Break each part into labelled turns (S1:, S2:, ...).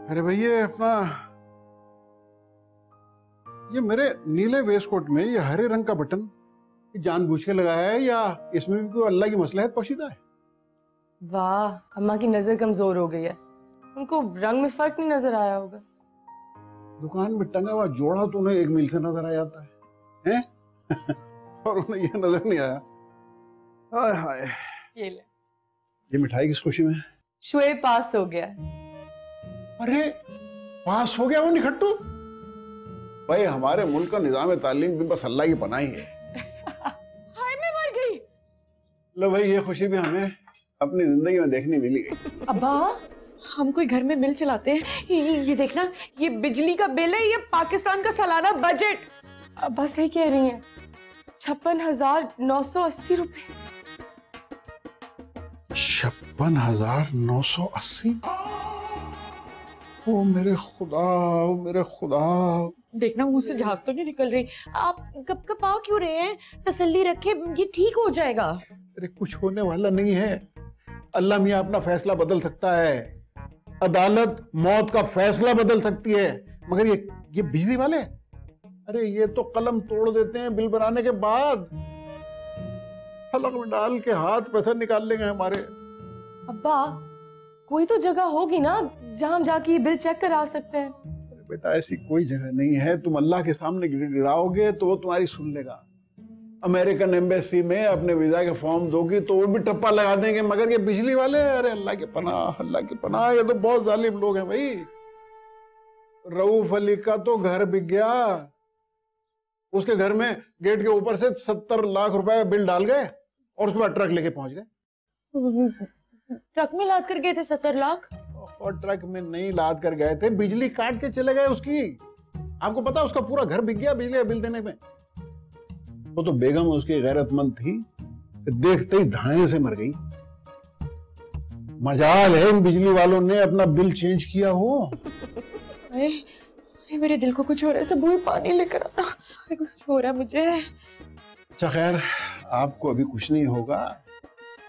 S1: अरे भाई ये मेरे नीले वेस्ट कोट में ये हरे रंग का बटन जानबूझ के लगाया है या इसमें भी कोई अल्लाह की मसलहत पोशीदा है?
S2: वाह, अम्मा की नजर कमजोर हो गई है, उनको रंग में फर्क नहीं नजर आया होगा।
S1: दुकान में टंगा हुआ जोड़ा तो उन्हें 1 मील से नजर आ जाता है? और उन्हें ये नजर नहीं आया। हाय हाय।
S2: ये ले,
S1: ये मिठाई किस खुशी में?
S2: शुएब पास हो गया।
S1: अरे पास हो गया वो निखट्टू? भाई हमारे मुल्क का निजाम तालीम भी बस अल्लाह की पनाह ही है।
S2: हाय मैं मर गई।
S1: लो भाई ये खुशी भी हमें अपनी जिंदगी में देखने मिली गई।
S3: अब्बा हम कोई घर में मिल चलाते हैं, ये देखना, ये बिजली का बिल है, ये पाकिस्तान का सालाना बजट।
S2: अब्बा सही कह रही हैं, 56,980 रुपए।
S1: 56,980? ओ मेरे खुदा, ओ मेरे खुदा।
S3: देखना मुंह से झाग तो नहीं निकल रही। आप कब आ क्यों रहे हैं? तसल्ली रखे, ये ठीक हो जाएगा।
S1: अरे कुछ होने वाला नहीं है, अल्लाह मियाँ अपना फैसला बदल सकता है। अदालत मौत का फैसला बदल सकती है, मगर ये बिजली वाले, अरे ये तो कलम तोड़ देते हैं बिल बनाने के बाद। हलक में डाल के हाथ पैसा निकाल लेंगे हमारे।
S2: अब्बा कोई तो जगह होगी ना जहां हम जाके ये बिल चेक करा सकते हैं।
S1: अरे बेटा ऐसी कोई जगह नहीं है, तुम अल्लाह के सामने गिड़गिड़ाओगे तो वो तुम्हारी सुन लेगा। अमेरिकन एम्बेसी में अपने वीजा के फॉर्म दोगी तो वो भी टप्पा लगा देंगे, मगर ये बिजली वाले, अरे अल्लाह के पनाह, अल्लाह के पनाह, ये तो बहुत जालिम लोग हैं भाई। रऊफ अली का तो घर बिक गया, उसके घर में गेट के ऊपर से 70 लाख रुपए का बिल डाल गए और उसके बाद ट्रक लेके पहुंच गए।
S3: ट्रक में लाद कर गए थे 70 लाख?
S1: और ट्रक में नहीं लाद कर गए थे, बिजली काट के चले गए उसकी। आपको पता उसका पूरा घर बिक गया बिजली का बिल देने में। वो तो बेगम उसकी गैरतमंद थी, देखते ही धाए से मर गई। मजाल है इन बिजली वालों ने अपना बिल चेंज किया हो।
S3: मेरे दिल को कुछ हो रहा है, सब पानी लेकर आना, कुछ हो रहा है मुझे।
S1: अच्छा खैर, आपको अभी कुछ नहीं होगा,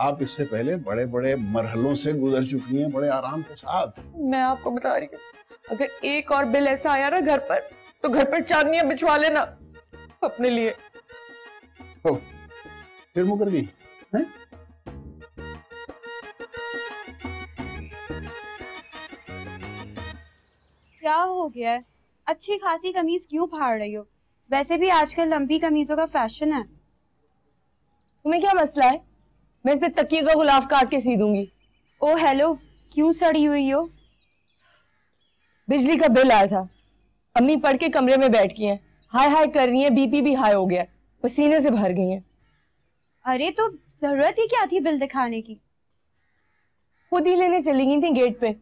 S1: आप इससे पहले बड़े बड़े मरहलों से गुजर चुकी हैं बड़े आराम के साथ।
S3: मैं आपको बता रही हूँ, अगर एक और बिल ऐसा आया ना घर पर, तो घर पर चांदनियां बिछवा लेना अपने लिए।
S1: हो, फिर मुकर गई हैं?
S4: क्या हो गया है? अच्छी खासी कमीज क्यों फाड़ रही हो? वैसे भी आजकल लंबी कमीजों का फैशन है।
S2: तुम्हें क्या मसला है? मैं इस पे तकिए का गुलाफ काट के सी दूंगी।
S4: ओ हेलो, क्यों सड़ी हुई हो?
S2: बिजली का बिल आया था, अम्मी पढ़ के कमरे में बैठ गई हैं, हाय हाय कर रही हैं, बीपी भी हाई हो गया, पसीने से भर गई हैं।
S4: अरे तो जरूरत ही क्या थी बिल दिखाने की?
S2: खुद ही लेने चली गई थी गेट पे,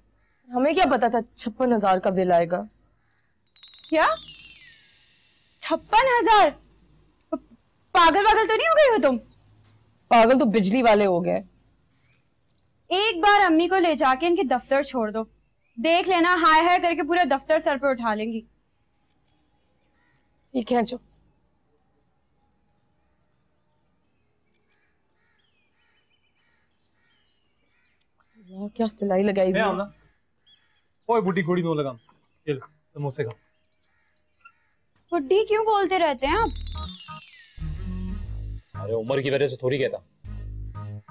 S2: हमें क्या पता था 56,000 का बिल आएगा।
S4: क्या 56,000? पागल पागल तो नहीं हो गई हो तुम?
S2: पागल तो बिजली वाले हो गए।
S4: एक बार अम्मी को ले जाके इनके दफ्तर छोड़ दो, देख लेना हाय हाय करके पूरा दफ्तर सर पे उठा लेंगी।
S2: ठीक है चुप। क्या सिलाई लगाई हुई है।
S5: ओए बुड्ढी घोड़ी नो लगा, ये लो समोसे खा।
S4: बुड्ढी क्यों बोलते रहते हैं आप?
S6: अरे उम्र की वजह से थोड़ी कहता,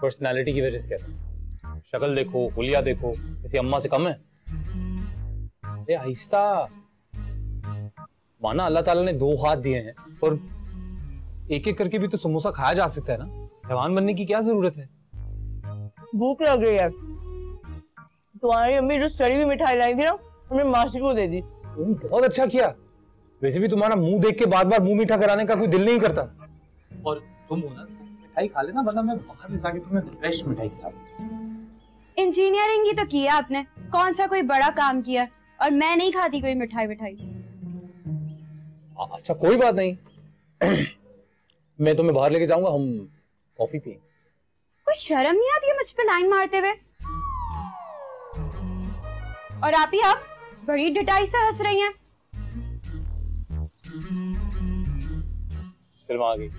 S6: पर्सनालिटी की वजह से कहता। शक्ल देखो, हुलिया देखो, किसी अम्मा से कम है? अरे आहिस्ता माना, अल्लाह ताला ने 2 हाथ दिए हैं और एक एक करके भी तो समोसा खाया जा सकता है ना। हैवान बनने की क्या जरूरत है?
S2: भूख लग रही है, तुम्हारी अम्मी जो सड़ी हुई मिठाई लाई थी ना, हमने मास्टर को दे दी।
S6: बहुत अच्छा किया। वैसे भी तुम्हारा मुंह देख के बार बार मुंह मीठा कराने का कोई दिल नहीं करता। और तुम हो ना, मिठाई खा लेना, वरना मैं बाहर ले जाके तुम्हें फ्रेश मिठाई खिला दूं।
S4: इंजीनियरिंग ही तो किया आपने, कौन सा कोई बड़ा काम किया? और मैं नहीं खाती कोई मिठाई विठाई।
S6: अच्छा कोई बात नहीं मैं तुम्हें बाहर लेके जाऊंगा, हम कॉफी पिएंगे।
S4: कुछ शर्म नहीं आती है मुझ पे लाइन मारते हुए? और आप बड़ी ढिठाई से हंस रही हैं।
S6: फिल्म आ गई।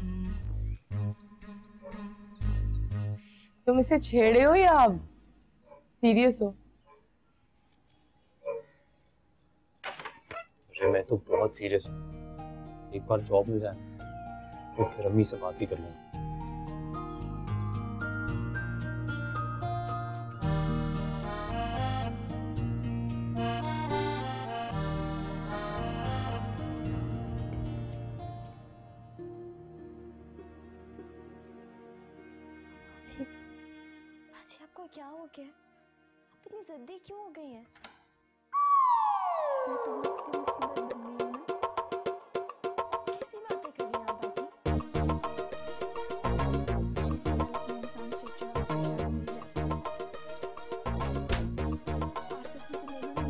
S2: तुम इसे छेड़े हो या सीरियस हो?
S6: मैं तो बहुत सीरियस हूँ। एक बार जॉब मिल जाए तो फिर अम्मी से बात भी कर लूंगा।
S7: आपको क्या हो गया? आप इतनी जल्दी क्यों हो गई हैं? मैं तुम्हारी मुसीबत बन गई हूँ ना? कैसी बातें कर रही हैं आप बाजी? इंसान चिड़चिड़ा हो जाता है। आसिफ मुझे लेना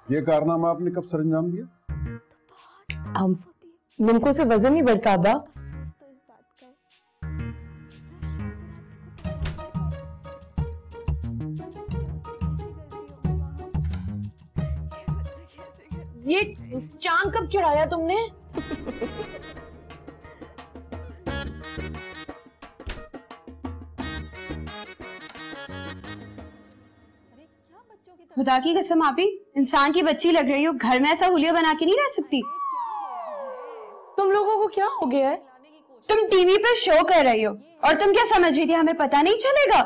S1: ये कारनामा आपने कब सर अंजाम दिया?
S2: मुल्कों से वजन नहीं बढ़ता अब्बा।
S7: अफसोस तो इस बात का
S2: ये चांद कब चढ़ाया तुमने?
S4: खुदा की कसम आपी, इंसान की बच्ची लग रही हो, घर में ऐसा हुलिया बना के नहीं रह सकती।
S2: तुम लोगों को क्या हो गया है?
S4: तुम टीवी पे शो कर रही हो और तुम क्या समझ रही थी हमें पता नहीं चलेगा?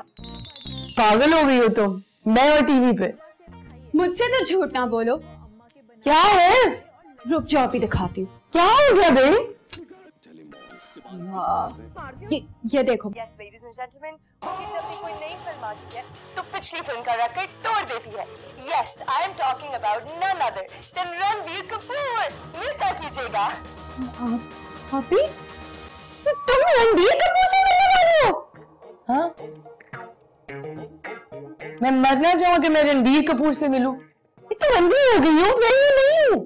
S2: पागल हो गई हो तुम, मैं और टीवी पे।
S4: मुझसे तो झूठ ना बोलो।
S2: क्या है?
S4: रुक जाओ अभी दिखाती हूँ।
S2: क्या हो गया बे?
S4: ये देखो।
S8: Yes, ladies and gentlemen, उनकी जब भी कोई नई फिल्म आती है तो पिछली फिल्म का रिकॉर्ड तोड़ देती है। Yes, I am talking about none other than Ranbir Kapoor. Miss ना कीजिएगा।
S4: आपी, तुम रणबीर कपूर से मिलने वाली हो?
S2: हाँ? मैं मरना चाहूँ कि मैं रणबीर कपूर से मिलूं। ये तो रणबीर हो गई हो, मैं ये नहीं हूँ।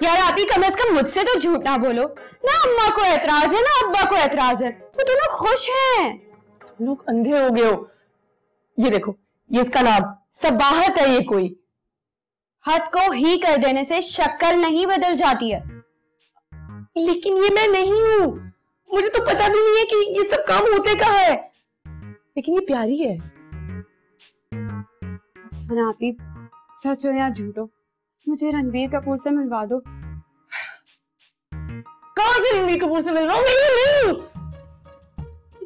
S4: यार आप ही कम से कम मुझसे तो झूठ ना बोलो ना। अम्मा को एतराज है ना अब्बा को एतराज है, वो दोनों खुश हैं।
S2: लोग अंधे हो गए हो। ये देखो, ये इसका नाम सबाहत है। ये कोई
S4: हद को ही कर देने से शक्ल नहीं बदल जाती है।
S2: लेकिन ये मैं नहीं हूँ। मुझे तो पता भी नहीं है कि ये सब काम होते कहाँ है। लेकिन ये प्यारी है।
S4: आप ही सच हो या झूठ हो, मुझे रणबीर कपूर से मिलवा दो।
S2: कहाँ से रणबीर कपूर से मिल रहा हूँ? नहीं।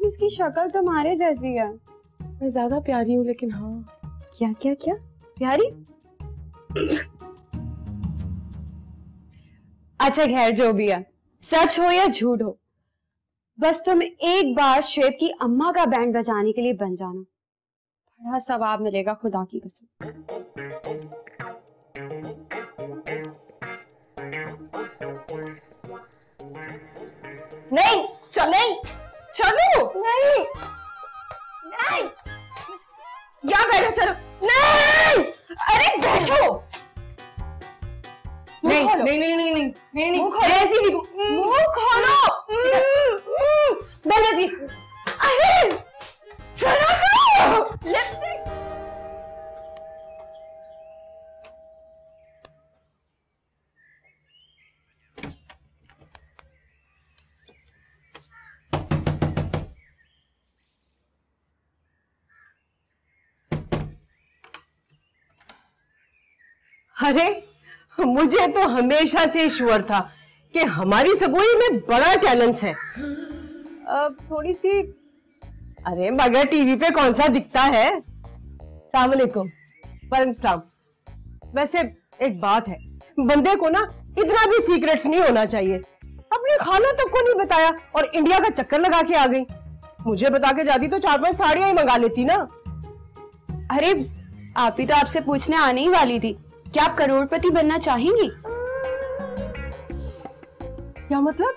S4: इसकी शक्ल तुम्हारे जैसी है।
S2: मैं ज्यादा प्यारी हूँ, लेकिन हाँ।
S4: क्या क्या क्या प्यारी? अच्छा खैर जो भी है, सच हो या झूठ हो, बस तुम एक बार श्वेब की अम्मा का बैंड बजाने के लिए बन जाना, बड़ा सवाब मिलेगा खुदा की कसम।
S2: नहीं चलो नहीं
S3: यहाँ बैठो, चलो।
S2: नहीं।
S3: अरे बैठो।
S2: नहीं
S3: मुंह खोलो।
S2: ऐसी भी
S3: मुंह खोलो।
S2: बैठो जी।
S3: अरे चलो तो। लिपस्टिक।
S2: अरे मुझे तो हमेशा से श्योर था कि हमारी सगोई में बड़ा टैलेंट है। अब थोड़ी सी, अरे मगर टीवी पे कौन सा दिखता है। अस्सलाम वालेकुम। वालेकुम सलाम। वैसे एक बात है, बंदे को ना इतना भी सीक्रेट्स नहीं होना चाहिए। अपने खाना तक को नहीं बताया और इंडिया का चक्कर लगा के आ गई। मुझे बता के जाती तो 4-5 साड़ियां ही मंगा लेती ना।
S4: अरे आप ही तो आपसे पूछने आने ही वाली थी, क्या आप करोड़पति बनना चाहेंगी?
S2: क्या मतलब?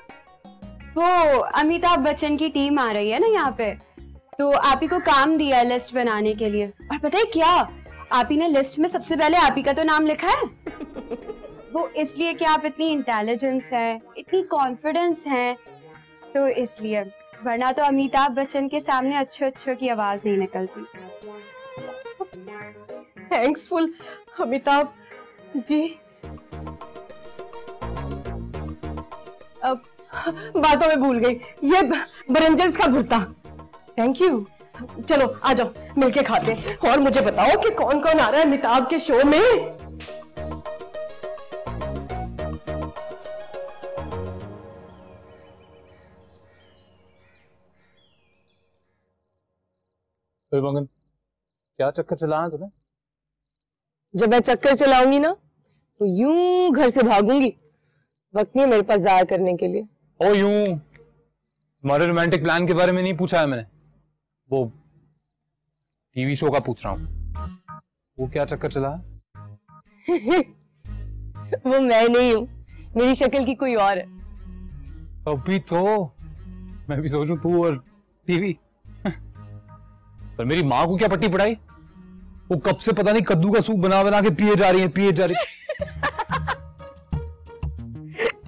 S4: वो अमिताभ बच्चन की टीम आ रही है ना यहाँ पे, तो आप ही को काम दिया है लिस्ट बनाने के लिए। और पता है क्या, आप ही ने लिस्ट में सबसे पहले आप ही का तो नाम लिखा है। वो इसलिए कि आप इतनी इंटेलिजेंस हैं, इतनी कॉन्फिडेंस हैं, तो इसलिए, वरना तो अमिताभ बच्चन के सामने अच्छे अच्छे की आवाज नहीं निकलती।
S2: थैंक्सफुल अमिताभ जी। अब बातों में भूल गई, ये बरंजल्स का भुर्ता। Thank you. चलो आ जाओ मिलके खाते हैं। और मुझे बताओ कि कौन कौन आ रहा है अमिताभ के शो में।
S6: मंगन, क्या चक्कर चलाना तुम्हें?
S2: जब मैं चक्कर चलाऊंगी ना तो यूं घर से भागूंगी, वक्त नहीं है मेरे पास जाया करने के लिए।
S6: ओ यूं? तुम्हारे रोमांटिक प्लान के बारे में नहीं पूछा है मैंने, वो टीवी शो का पूछ रहा हूँ। वो क्या चक्कर चला है?
S2: वो मैं नहीं हूँ, मेरी शक्ल की कोई और है।
S6: अभी तो मैं भी सोचूं तू और टीवी। पर मेरी माँ को क्या पट्टी पड़ाई? वो कब से पता नहीं कद्दू का सूप बना बना के पिए जा रही है।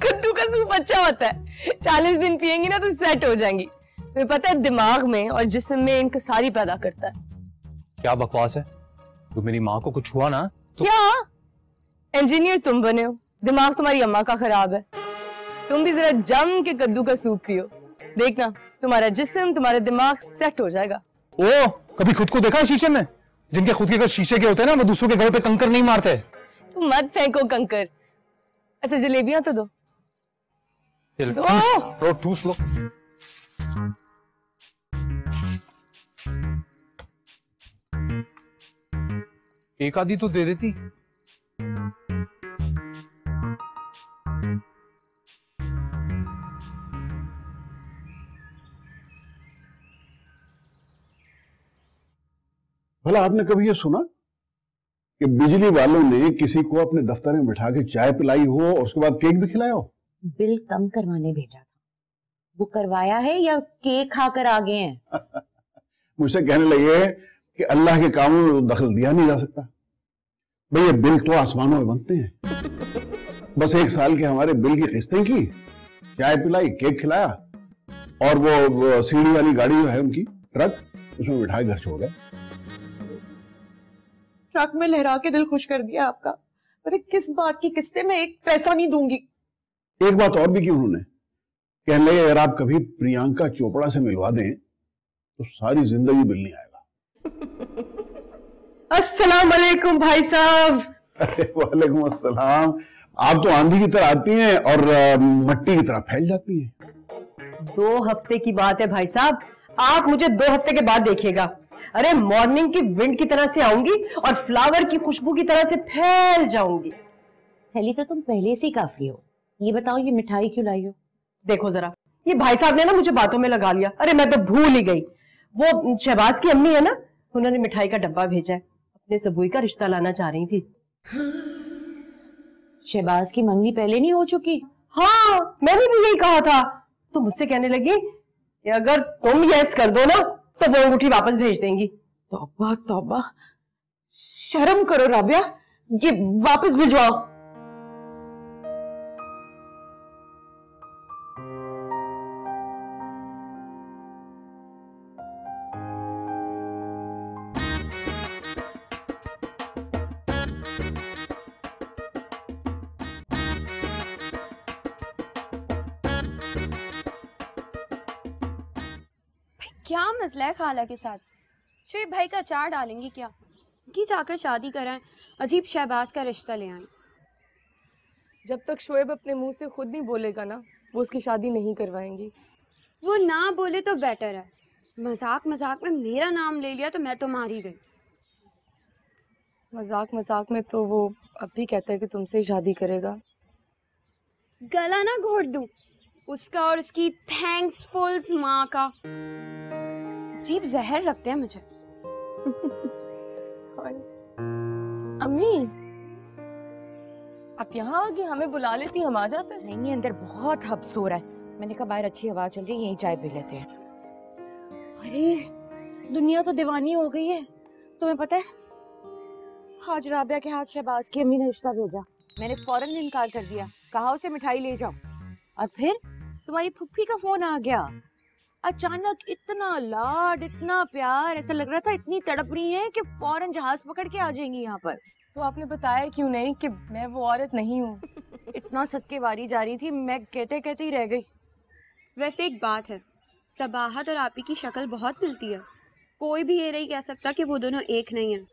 S2: कद्दू का सूप अच्छा होता है, 40 दिन पिएंगी ना तो सेट हो जाएंगी। तुम्हें पता है दिमाग में और जिस्म में इनको सारी पैदा करता है।
S6: क्या बकवास है? तो मेरी माँ को कुछ हुआ ना तो...
S2: क्या इंजीनियर तुम बने हो, दिमाग तुम्हारी अम्मा का खराब है। तुम भी जरा जम के कद्दू का सूप पियो, देखना तुम्हारा जिस्म तुम्हारा दिमाग सेट हो जाएगा।
S6: ओ, कभी खुद को देखा शीशे में? जिनके खुद के घर शीशे के होते हैं ना, वो दूसरों के घर पे कंकर नहीं मारते।
S2: तुम मत फेंको कंकर। अच्छा जलेबियां तो दो।
S6: ठूस लो। एक आधी तो दे देती।
S1: भला आपने कभी ये सुना कि बिजली वालों ने किसी को अपने दफ्तर में बिठा के चाय पिलाई हो और उसके बाद केक भी खिलाया हो?
S9: बिल कम करवाने भेजा था, वो करवाया है या केक खाकर आ गए हैं?
S1: मुझसे कहने लगे कि अल्लाह के कामों में दखल दिया नहीं जा सकता। भैया बिल तो आसमानों में बनते हैं। बस 1 साल के हमारे बिल की किस्तें की, चाय पिलाई, केक खिलाया और वो सीढ़ी वाली गाड़ी जो है उनकी ट्रक, उसमें बिठा घर छोड़ गए।
S3: ट्रक में लहरा के दिल खुश कर दिया आपका। अरे किस बात की किस्तें, में 1 पैसा नहीं दूंगी।
S1: एक बात और भी की उन्होंने, कहने लगे अगर आप कभी प्रियंका चोपड़ा से मिलवा दें तो सारी जिंदगी बिल नहीं आएगा।
S2: अस्सलाम वालेकुम भाई साहब।
S1: अरे वालेकुम अस्सलाम। आप तो आंधी की तरह आती हैं और मट्टी की तरह फैल जाती हैं।
S2: 2 हफ्ते की बात है भाई साहब, आप मुझे 2 हफ्ते के बाद देखिएगा। अरे मॉर्निंग की विंड की तरह से आऊंगी और फ्लावर की खुशबू की तरह से फैल जाऊंगी।
S9: पहले तो तुम पहले से काफी हो। ये बताओ ये मिठाई क्यों लाई हो?
S2: देखो जरा, ये भाई साहब ने ना मुझे बातों में लगा लिया। अरे मैं तो भूल ही गई, वो शहबाज की अम्मी है ना, उन्होंने मिठाई का डब्बा भेजा है, अपने सबूई का रिश्ता लाना चाह रही थी।
S9: शहबाज की मंगनी पहले नहीं हो चुकी?
S2: हाँ, मैंने भी यही कहा था। तो मुझसे कहने लगी कि अगर तुम यस कर दो ना तो वो अंगूठी वापस भेज देंगी।
S3: तौबा तौबा, शर्म करो राबिया, ये वापस भिजवाओ।
S4: क्या मसला है खाला के साथ? शोएब भाई का अचार डालेंगी क्या? कि जाकर शादी कराएं, अजीब शहबाज का रिश्ता ले आए।
S2: जब तक शोएब अपने मुंह से खुद नहीं बोलेगा ना, वो उसकी शादी नहीं करवाएंगी।
S4: वो ना बोले तो बेटर है। मजाक मजाक में मेरा नाम ले लिया तो मैं तो मार ही गई।
S2: मजाक मजाक में तो वो अब भी कहता है कि तुमसे शादी करेगा।
S4: गला ना घोट दूं उसका और उसकी थैंक्सफुल माँ का। अजीब जहर लगते हैं मुझे।
S2: अम्मी, आप यहाँ आके हमें बुला लेती, हम आ जाते हैं।
S9: नहीं नहीं, अंदर बहुत हब्स हो रहा है। मैंने कहा बाहर अच्छी हवा चल रही है, यहीं चाय पी लेते हैं। अरे दुनिया तो दीवानी हो गई है। तुम्हें पता है आज राबिया के हाथ शहबाज की अम्मी ने रिश्ता भेजा। मैंने फौरन इनकार कर दिया, कहा उसे मिठाई ले जाओ। और फिर तुम्हारी फुफ्फी का फोन आ गया। अचानक इतना लाड, इतना प्यार, ऐसा लग रहा था इतनी तड़प रही है कि फौरन जहाज पकड़ के आ जाएंगी यहाँ पर।
S3: तो आपने बताया क्यों नहीं कि मैं वो औरत नहीं हूँ?
S9: इतना सदके वारी जा रही थी, मैं कहते कहते ही रह गई।
S4: वैसे एक बात है, सबाहत और आपी की शक्ल बहुत मिलती है, कोई भी ये नहीं कह सकता कि वो दोनों एक नहीं है।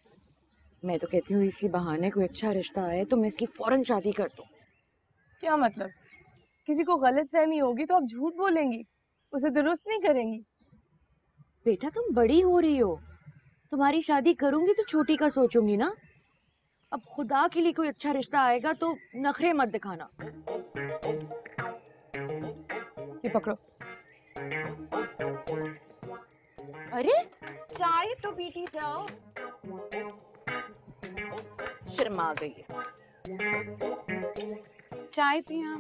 S9: मैं तो कहती हूँ इसी बहाने कोई अच्छा रिश्ता आए तो मैं इसकी फौरन शादी कर दूँ।
S3: क्या मतलब? किसी को गलतफहमी होगी तो आप झूठ बोलेंगी, उसे दुरुस्त नहीं करेंगी?
S9: बेटा तुम बड़ी हो रही हो, तुम्हारी शादी करूंगी तो छोटी का सोचूंगी ना। अब खुदा के लिए कोई अच्छा रिश्ता आएगा तो नखरे मत दिखाना।
S3: ये पकड़ो।
S9: अरे
S4: चाय तो पीती जाओ।
S9: शर्मा गई है।
S4: चाय पिया।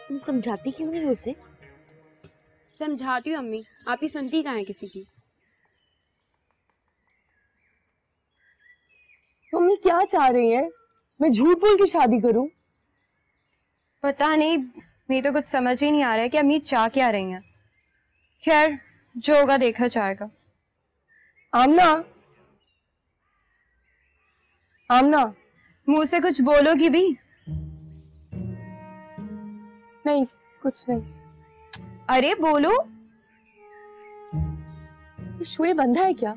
S9: तुम समझाती क्यों नहीं हो उसे?
S4: समझाती हूँ अम्मी, आप ही सुनती कहाँ है किसी की।
S3: मम्मी क्या चाह रही हैं? मैं झूठ बोल के शादी करूं?
S4: पता नहीं, मेरी तो कुछ समझ ही नहीं आ रहा है कि अम्मी चाह क्या रही हैं। खैर जो होगा देखा जाएगा।
S3: आमना, आमना,
S4: मुंह से कुछ बोलोगी भी?
S3: नहीं, कुछ नहीं।
S4: अरे बोलो।
S3: ये शोएब अंधा है क्या?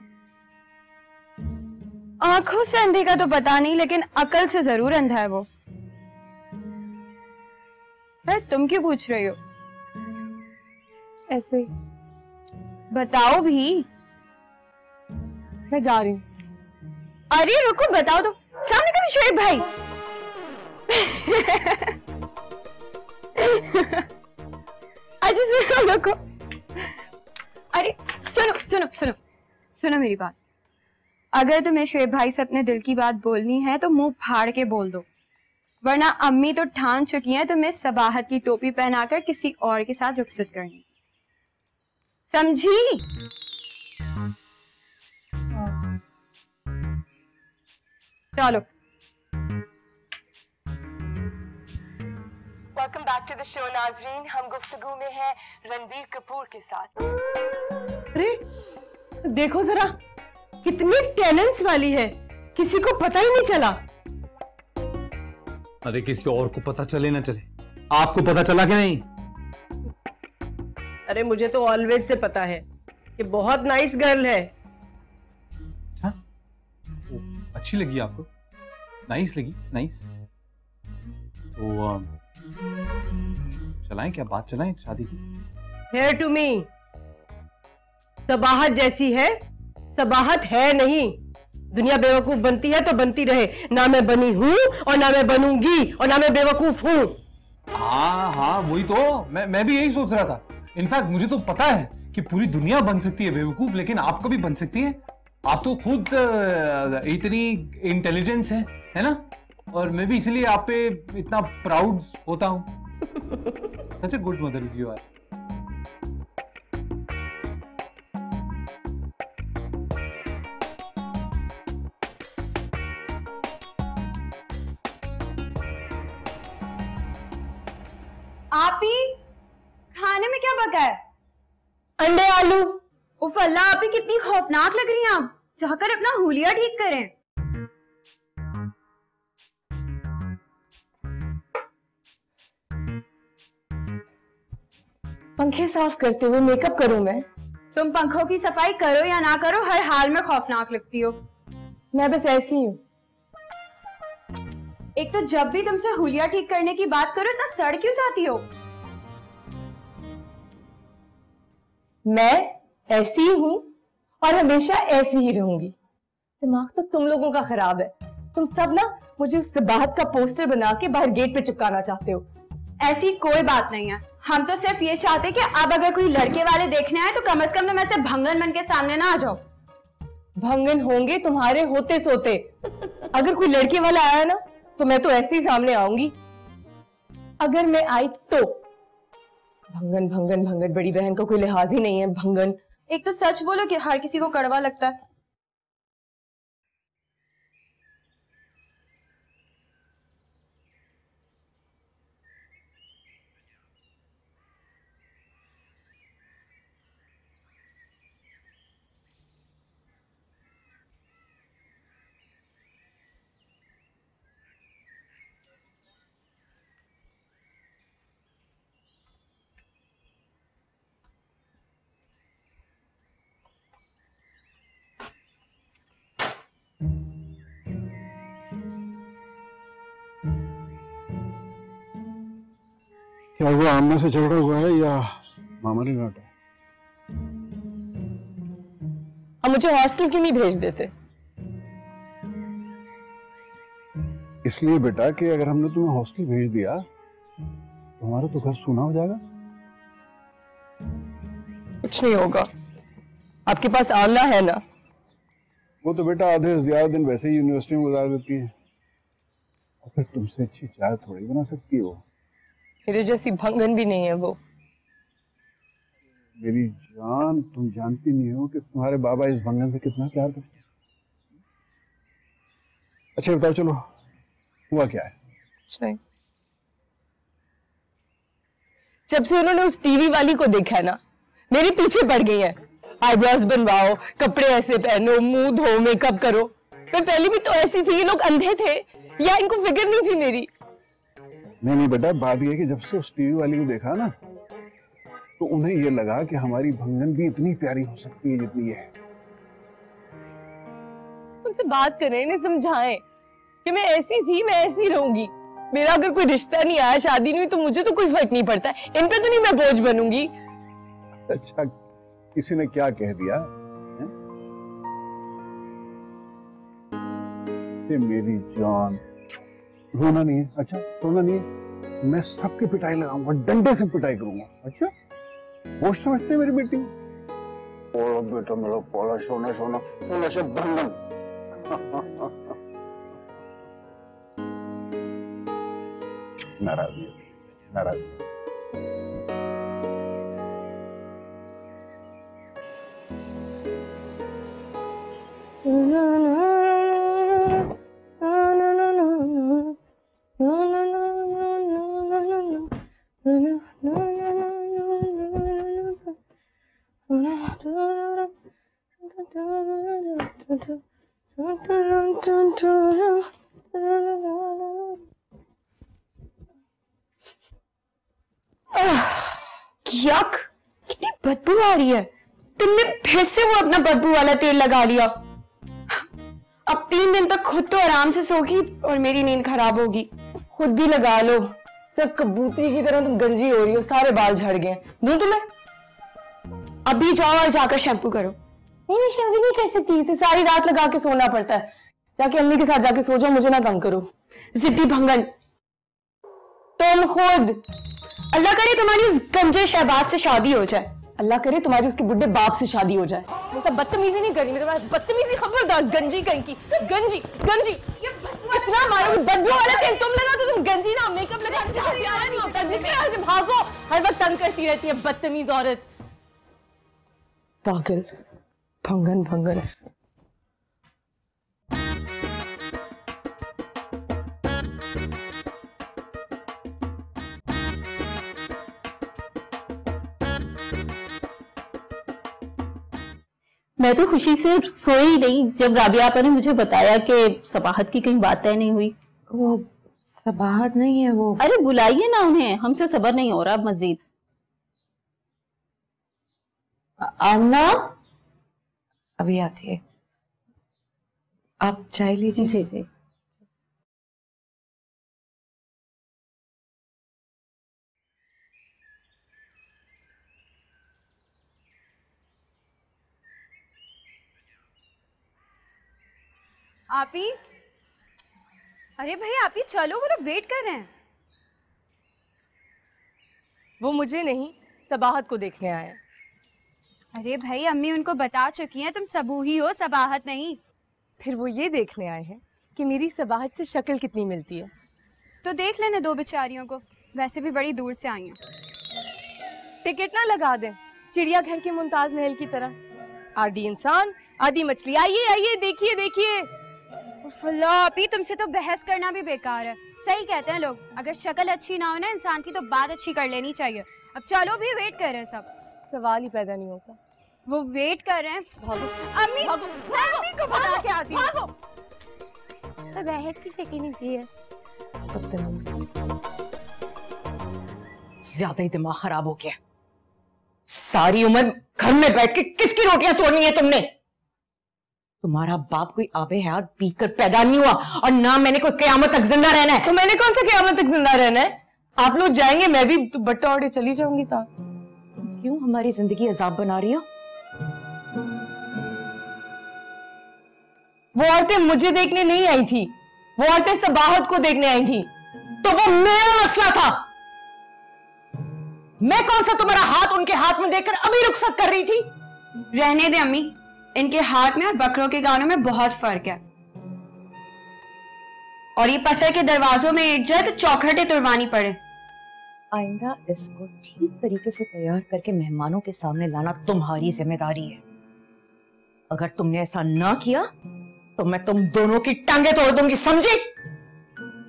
S4: आंखों से अंधे का तो पता नहीं, लेकिन अकल से जरूर अंधा है वो। है तुम क्यों पूछ रही हो?
S3: ऐसे ही।
S4: बताओ भी।
S3: मैं जा रही हूँ।
S4: अरे रुको, बताओ तो। सामने कभी शोएब भाई। अच्छा सुनो, रुको। अरे सुनो सुनो सुनो सुनो मेरी बात। अगर तुम्हें शोएब भाई से अपने दिल की बात बोलनी है तो मुंह फाड़ के बोल दो, वरना अम्मी तो ठान चुकी हैं तुम्हें सबाहत की टोपी पहनाकर किसी और के साथ रुखसत करनी। समझी? चलो।
S8: Welcome back to the show नाजरीन। हम गुफ्तगू में हैं रणबीर कपूर के साथ।
S2: अरे देखो जरा, कितनी टैलेंट्स वाली है, किसी को पता ही नहीं चला।
S6: अरे किसी और को पता चले ना चले, आपको पता चला कि नहीं?
S2: अरे मुझे तो ऑलवेज से पता है कि बहुत नाइस गर्ल है।
S6: अच्छा, अच्छी लगी आपको? नाइस लगी? नाइस। तो चलाएं क्या, बात चलाएं शादी की?
S2: हेयर टू मी, सबाहत जैसी है, सबाहत है नहीं। दुनिया बेवकूफ बनती है तो बनती रहे, ना मैं बनी हूं और ना मैं बनूंगी और ना मैं बेवकूफ हूं।
S6: हाँ हाँ वही तो, मैं भी यही सोच रहा था। इनफैक्ट मुझे तो पता है कि पूरी दुनिया बन सकती है बेवकूफ, लेकिन आप कभी बन सकती है? आप तो खुद इतनी इंटेलिजेंस है ना? और मैं भी इसलिए आप पे इतना प्राउड होता हूं। Such a good mother is you are.
S4: आप ही खाने में क्या पका है?
S2: अंडे आलू।
S4: उफ अल्लाह, आप ही कितनी खौफनाक लग रही हैं। आप जाकर अपना हुलिया ठीक करें।
S3: पंखे साफ करते हुए मेकअप करूं मैं?
S4: तुम पंखों की सफाई करो या ना करो, हर हाल में खौफनाक लगती हो।
S3: मैं बस ऐसी हूँ।
S4: एक तो जब भी तुमसे हुलिया ठीक करने की बात करो इतना सड़ क्यों जाती हो?
S3: मैं ऐसी ही हूँ और हमेशा ऐसी ही रहूंगी। दिमाग तो तुम लोगों का खराब है। तुम सब ना मुझे उस सबाहत का पोस्टर बना के बाहर गेट पे चिपकाना चाहते हो।
S4: ऐसी कोई बात नहीं है, हम तो सिर्फ ये चाहते कि अब अगर कोई लड़के वाले देखने आए तो कम से कम तुम ऐसे भंगन बन के सामने ना आ जाओ।
S3: भंगन होंगे तुम्हारे होते सोते। अगर कोई लड़के वाला आया ना तो मैं तो ऐसे ही सामने आऊंगी। अगर मैं आई तो भंगन भंगन भंगन, बड़ी बहन का कोई लिहाज ही नहीं है। भंगन।
S4: एक तो सच बोलो कि हर किसी को कड़वा लगता है।
S1: क्या हुआ, आमना से झगड़ा हुआ है या मामा ने डांटा?
S3: हम मुझे हॉस्टल क्यों नहीं भेज देते?
S1: इसलिए बेटा कि अगर हमने तुम्हें हॉस्टल भेज दिया तो हमारा तो घर सूना हो जाएगा।
S3: कुछ नहीं होगा, आपके पास आमना है ना।
S1: वो तो बेटा आधे से ज्यादा दिन वैसे ही यूनिवर्सिटी में गुजार देती है, और फिर तुमसे अच्छी चाय थोड़ी बना सकती है वो।
S3: मेरे जैसी भंगन भी नहीं है वो।
S1: मेरी जान, तुम जानती नहीं हो कि तुम्हारे बाबा इस भंगन से कितना प्यार करते हैं। अच्छा बताओ, चलो हुआ क्या है?
S3: कुछ नहीं। जब से उन्होंने उस टीवी वाली को देखा है ना, मेरे पीछे पड़ गई है। आईब्रोज बनवाओ, कपड़े ऐसे पहनो, मुंह धो, मेकअप करो। मैं पहले भी तो ऐसी थी, ये लोग अंधे थे या इनको फिक्र नहीं थी मेरी?
S1: नहीं बेटा, बात यह है कि जब से उस टीवी वाली को देखा ना, तो उन्हें यह लगा कि हमारी भंगन भी इतनी प्यारी हो सकती है जितनी ये है।
S3: उनसे बात करें, इन्हें समझाएं कि मैं ऐसी थी, मैं ऐसी रहूंगी। मेरा अगर कोई रिश्ता नहीं आया, शादी नहीं हुई, तो मुझे तो कोई फर्क नहीं पड़ता। इन पे तो नहीं मैं बोझ बनूंगी।
S1: अच्छा, किसी ने क्या कह दिया है? मेरी जान, रोना नहीं है। अच्छा, रोना नहीं है, मैं सबकी पिटाई लगाऊंगा, डंडे से पिटाई करूंगा। अच्छा, वो समझते मेरी बेटी? ओ बेटा मेरा पोला सोना सोना सोना से भंगन। नाराज नहीं, नाराज नहीं।
S4: यक, कितनी बदबू आ रही है। तुमने फिर से वो अपना बदबू वाला तेल लगा लिया। अब 3 दिन तक खुद तो आराम से सोगी और मेरी नींद खराब होगी।
S3: खुद भी लगा लो, सब कबूतरी की तरह तुम गंजी हो रही हो, सारे बाल झड़ गए। दूं तुम्हें?
S4: अभी जाओ और जाकर शैम्पू करो।
S3: नहीं, मैं शैम्पू नहीं कर सकती, इसे सारी रात लगा के सोना पड़ता है। जाके अम्मी के साथ जाके सो जाओ, मुझे ना तंग करो।
S4: जिद्दी भंगन
S3: तुम खुद।
S4: अल्लाह करे तुम्हारी उस गंजे शहबाज से शादी हो जाए।
S3: अल्लाह करे तुम्हारी उसके बुढ़े बाप से शादी हो जाए। मैं सब बदतमीजी नहीं करी, मेरे पास बदतमीजी, खबरदार। गंजी कहीं की गंजी गंजी। इतना मारोगे, बदबू वाला तेल तुम लगा तो तुम गंजी ना, मेकअप लगा तो प्यारा नहीं होता। निकलो से, भागो, हर वक्त तंग करती रहती है बदतमीज औरत। पागल, भंगन भंगन।
S10: मैं तो खुशी से सोई नहीं जब राबिया आपा ने मुझे बताया कि सबाहत की कहीं बात तय नहीं हुई।
S9: वो सबाहत नहीं है वो।
S10: अरे बुलाइए ना उन्हें, हमसे सब्र नहीं हो रहा मजीद।
S9: आमना अभी आती है, आप चाय लीजिए।
S10: जी जी।
S4: आपी, अरे भाई आपी चलो, वो लोग वेट कर रहे हैं।
S3: वो मुझे नहीं, सबाहत को देखने आए हैं।
S4: अरे भाई अम्मी उनको बता चुकी हैं तुम सबू ही हो, सबाहत नहीं।
S3: फिर वो ये देखने आए हैं कि मेरी सबाहत से शक्ल कितनी मिलती है।
S4: तो देख लेने दो बेचारियों को, वैसे भी बड़ी दूर से आई हैं।
S3: टिकट ना लगा दें, चिड़ियाघर के मुमताज महल की तरह। आधी इंसान आधी मछली। आइए आइए, देखिए देखिए।
S4: आपी तुमसे तो बहस करना भी बेकार है। सही कहते हैं लोग, अगर शक्ल अच्छी ना हो ना इंसान की तो बात अच्छी कर लेनी चाहिए। अब चलो भी, वेट कर रहे हैं सब।
S3: सवाल ही पैदा नहीं होता।
S4: वो वेट कर रहे हैं।
S3: भागो
S4: अम्मी,
S3: भागो,
S4: मैं अम्मी को बता के आती हूँ।
S10: सबाहत की शक्ल नहीं जी है।
S9: ज्यादा ही दिमाग खराब हो गया। सारी उम्र घर में बैठ के किसकी रोटियां तोड़नी है तुमने? तुम्हारा बाप कोई आबे हयात पीकर पैदा नहीं हुआ और ना मैंने कोई क़यामत तक जिंदा रहना है।
S3: तो मैंने कौन सा क़यामत तक जिंदा रहना है? आप लोग जाएंगे, मैं भी दुपट्टा ओढ़े चली जाऊंगी साथ।
S9: क्यों हमारी जिंदगी अजाब बना रही हो?
S3: वो औरतें मुझे देखने नहीं आई थी, वो औरतें सबाहत को देखने आई थी।
S9: तो वो मेरा मसला था। मैं कौन सा तुम्हारा हाथ उनके हाथ में देकर अभी रुखसत कर रही थी?
S4: रहने दे अम्मी, इनके हाथ में और बकरों के गानों में बहुत फर्क है। और ये पसर के दरवाजों में ईट जाए तो चौखटे तुड़वानी पड़े।
S9: आइंदा इसको ठीक तरीके से तैयार करके मेहमानों के सामने लाना तुम्हारी जिम्मेदारी है। अगर तुमने ऐसा ना किया तो मैं तुम दोनों की टांगे तोड़ दूंगी, समझी?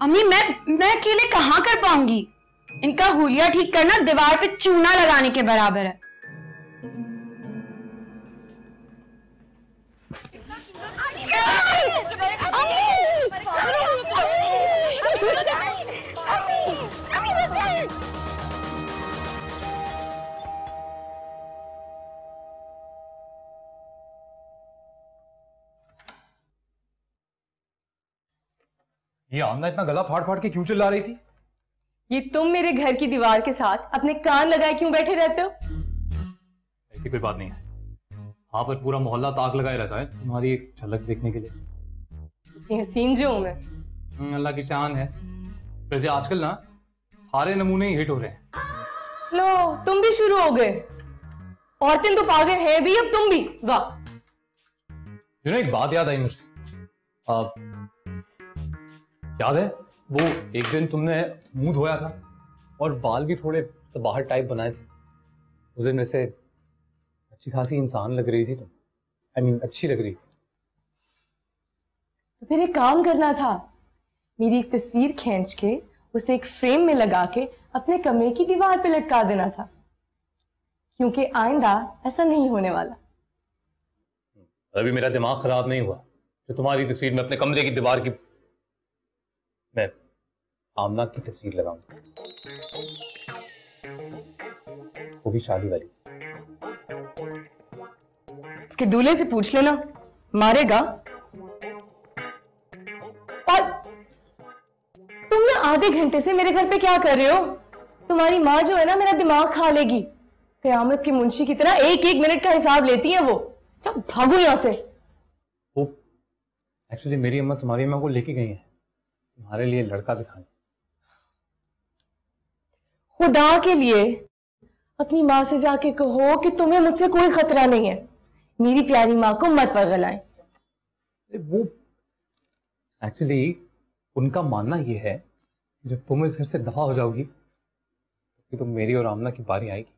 S4: अम्मी मैं अकेले कहाँ कर पाऊंगी? इनका हुलिया ठीक करना दीवार पे चूना लगाने के बराबर है।
S6: ये आमना इतना गला फाड़ फाड़ के क्यों चिल्ला रही थी?
S3: ये तुम मेरे घर की दीवार के साथ अपने कान लगाए क्यों बैठे रहते हो?
S6: ऐसी कोई बात नहीं है। वहां पर पूरा मोहल्ला ताक लगाए रहता है तुम्हारी एक झलक देखने के लिए।
S3: इतनी हसीन जो हूं मैं।
S6: अल्लाह की शान है। वैसे आजकल ना सारे नमूने ही हिट हो रहे हैं।
S3: लो, तुम भी शुरू हो गए। औरतें तो पागल है भी, अब तुम भी। वाह।
S6: एक बात याद आई मुझे। याद है वो एक दिन तुमने मुंह धोया था और बाल भी थोड़े बाहर टाइप बनाए थे। उस दिन वैसे अच्छी खासी इंसान लग रही थी तुम। I mean, अच्छी लग रही थी।
S3: तो फिर एक काम करना था, मेरी एक तस्वीर खींच के उसे एक फ्रेम में लगा के अपने कमरे की दीवार पे लटका देना था, क्योंकि आइंदा ऐसा नहीं होने वाला।
S6: अभी मेरा दिमाग खराब नहीं हुआ जो तुम्हारी तस्वीर में अपने कमरे की दीवार की मैं आमना की तस्वीर लगाऊंगा, वो भी शादी वाली।
S3: इसके दूल्हे से पूछ लेना, मारेगा। और तुम ना आधे घंटे से मेरे घर पे क्या कर रहे हो? तुम्हारी माँ जो है ना, मेरा दिमाग खा लेगी। कयामत के मुंशी की तरह एक एक मिनट का हिसाब लेती है वो। चल भागो यहां से।
S6: वो एक्चुअली मेरी अम्मा तुम्हारी अम्मा को लेके गई है तुम्हारे लिए लड़का दिखाने।
S3: खुदा के लिए अपनी माँ से जाके कहो कि तुम्हें मुझसे कोई खतरा नहीं है। मेरी प्यारी माँ को मत पगलाएं।
S6: वो एक्चुअली उनका मानना ये है कि जब तुम इस घर से दफा हो जाओगी तो तुम मेरी और आमना की बारी आएगी।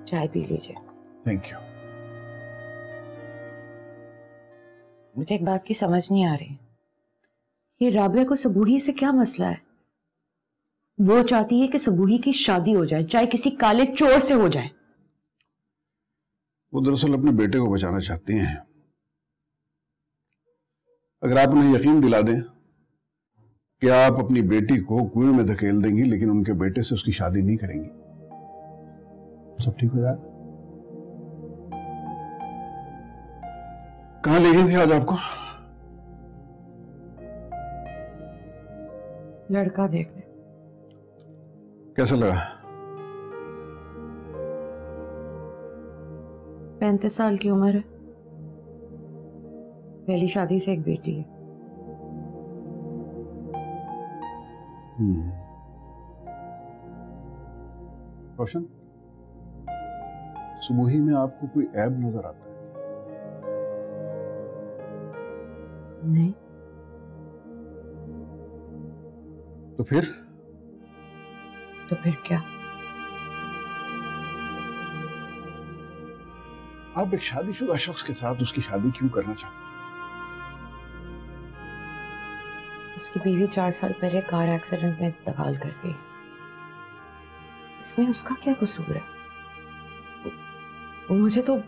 S9: चाय पी लीजिए।
S1: Thank you.
S9: मुझे एक बात की समझ नहीं आ रही, ये राबिया को सबूही से क्या मसला है? वो चाहती है कि सबूही की शादी हो जाए, चाहे किसी काले चोर से हो जाए।
S1: वो दरअसल अपने बेटे को बचाना चाहती हैं। अगर आप उन्हें यकीन दिला दें कि आप अपनी बेटी को कुएं में धकेल देंगी लेकिन उनके बेटे से उसकी शादी नहीं करेंगी, सब ठीक हो जाएगा। कहां ले गई थी आज आपको?
S9: लड़का देखने।
S1: कैसा लगा?
S9: 35 साल की उम्र है, पहली शादी से एक बेटी है।
S1: रोशन, सुबुही में आपको कोई ऐब नजर आता है?
S9: नहीं।
S1: तो फिर
S9: क्या?
S1: आप एक शादीशुदा शख्स के साथ उसकी शादी क्यों करना चाहते हैं?
S9: उसकी बीवी 4 साल पहले कार एक्सीडेंट में इंतकाल कर गई। इसमें उसका क्या कसूर है? वो मुझे तो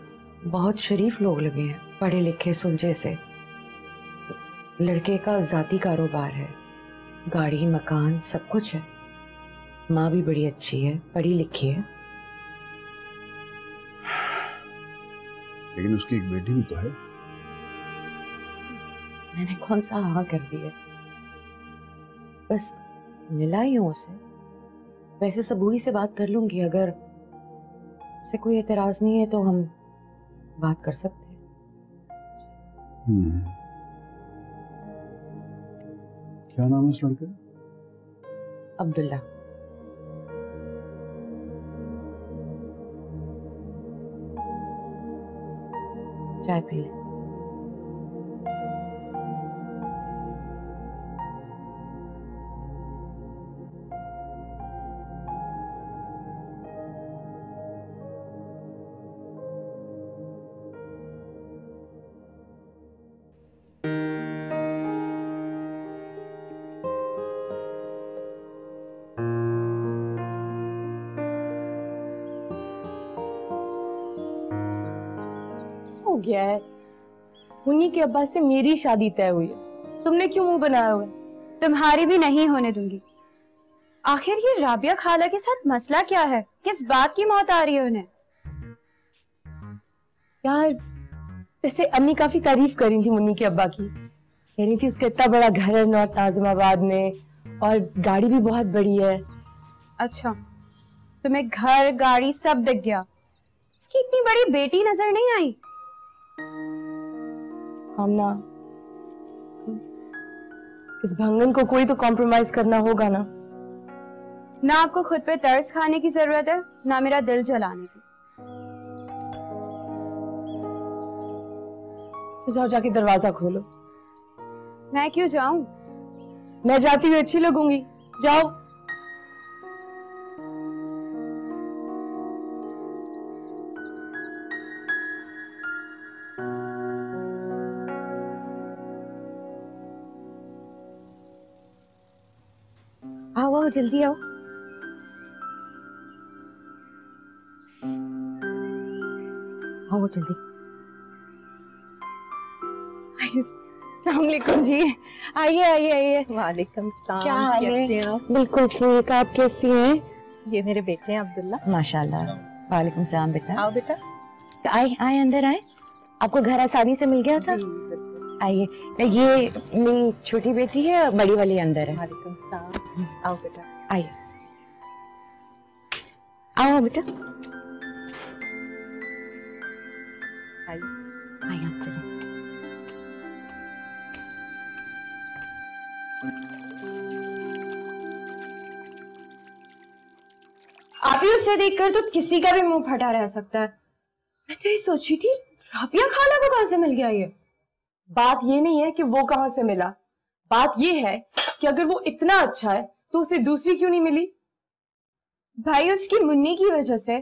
S9: बहुत शरीफ लोग लगे हैं, पढ़े लिखे सुलझे से। लड़के का जाती कारोबार है, गाड़ी मकान सब कुछ है। माँ भी बड़ी अच्छी है, पढ़ी लिखी है।
S1: लेकिन उसकी एक बेटी भी तो है।
S9: मैंने कौन सा हाँ कर दिया, बस मिला ही हूं उसे। वैसे सबूरी से बात कर लूंगी, अगर उसे कोई एतराज नहीं है तो हम बात कर सकते हैं।
S1: क्या नाम है उस लड़के का?
S9: अब्दुल्ला। चाय पी ले।
S3: हो गया है, उन्हीं के अब्बा से मेरी शादी तय हुई है। तुमने क्यों मुंह बनाया हुआ है?
S4: तुम्हारी भी नहीं होने दूंगी। आखिर ये राबिया खाला के साथ मसला क्या है? किस बात की मौत आ रही है उन्हें?
S3: यार वैसे अम्मी काफी तारीफ कर रही थी मुन्नी के अब्बा की, कह रही थी उसका इतना बड़ा घर है नॉर्थ आजमाबाद में और गाड़ी भी बहुत बड़ी है।
S4: अच्छा, तुम्हें घर गाड़ी सब दिख गया, उसकी इतनी बड़ी बेटी नजर नहीं आई?
S3: हमना, इस भंगन को कोई तो कॉम्प्रोमाइज करना होगा ना।
S4: ना आपको खुद पे तरस खाने की जरूरत है, ना मेरा दिल जलाने की।
S3: तो जाओ जाके दरवाजा खोलो।
S4: मैं क्यों जाऊं?
S3: मैं जाती हुई अच्छी लगूंगी, जाओ।
S9: आओ आओ जल्दी आओ। आओ जल्दी।
S3: अस्सलामुअलैकुम जी, आइए आइए आइए। वालेकुम सलाम।
S9: क्या हाल है?
S3: कैसे हैं आप?
S9: बिल्कुल ठीक, आप कैसी हैं?
S3: ये मेरे बेटे हैं अब्दुल्ला।
S9: माशाल्लाह। वालेकुम सलाम बेटा।
S3: आओ बेटा।
S9: आए आए अंदर आए। आपको घर आसानी से मिल गया था? आइए। ये मेरी छोटी बेटी है, बड़ी वाली अंदर है।
S3: वालेकुम सलाम। आओ बेटा।
S9: आइए। आओ बेटा।
S3: आइए।
S9: आइए आप चलो।
S4: आप ही उसे देखकर तो किसी का भी मुंह फटा रह सकता है। मैं तो ये सोची थी राबिया खाला को कहां से मिल गया ये?
S3: बात ये नहीं है कि वो कहां से मिला, बात ये है कि अगर वो इतना अच्छा है तो उसे दूसरी क्यों नहीं मिली?
S4: भाई उसकी मुन्नी की वजह से,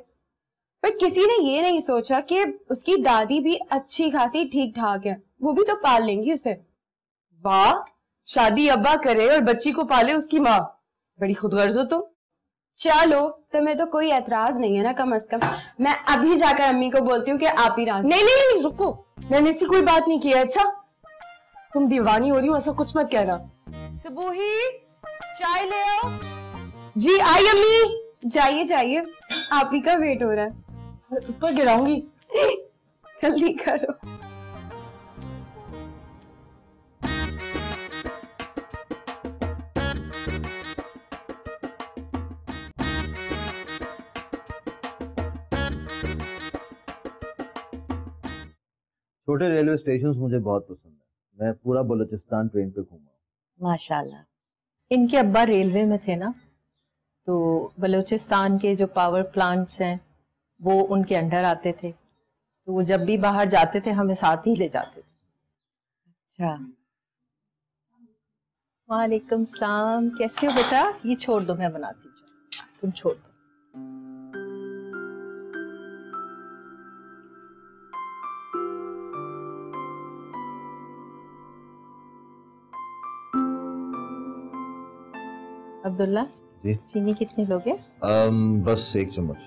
S4: पर किसी ने ये नहीं सोचा कि उसकी दादी भी अच्छी खासी ठीक ठाक है, वो भी तो पाल लेंगी उसे।
S3: वाह, शादी अब्बा करे और बच्ची को पाले उसकी माँ, बड़ी खुदगर्ज हो तुम।
S4: चलो तुम्हें तो कोई एतराज नहीं है ना? कम से कम मैं अभी जाकर अम्मी को बोलती हूँ कि आप ही राजी।
S3: नहीं नहीं नहीं, रुको, मैंने ऐसी कोई बात नहीं की है। अच्छा तुम दीवानी हो रही हो, ऐसा कुछ मत कहना।
S9: सुबूही, चाय ले आओ।
S3: जी आई अम्मी।
S4: जाइए जाइए, आप ही का वेट हो रहा है।
S3: ऊपर गिराऊंगी।
S4: जल्दी करो।
S11: छोटे रेलवे स्टेशन मुझे बहुत पसंद है। मैं पूरा बलूचिस्तान ट्रेन पे घूमा।
S9: माशाल्लाह।
S12: इनके अब्बा रेलवे में थे ना, तो बलूचिस्तान के जो पावर प्लांट्स हैं वो उनके अंडर आते थे, तो वो जब भी बाहर जाते थे हमें साथ ही ले जाते थे।
S9: अच्छा।
S12: वालेकुम सलाम, कैसे हो बेटा? ये छोड़ दो, मैं बनाती हूँ, तुम छोड़ दो। अब्दुल्ला
S11: जी
S12: चीनी कितनी लोगे?
S11: बस 1 चम्मच।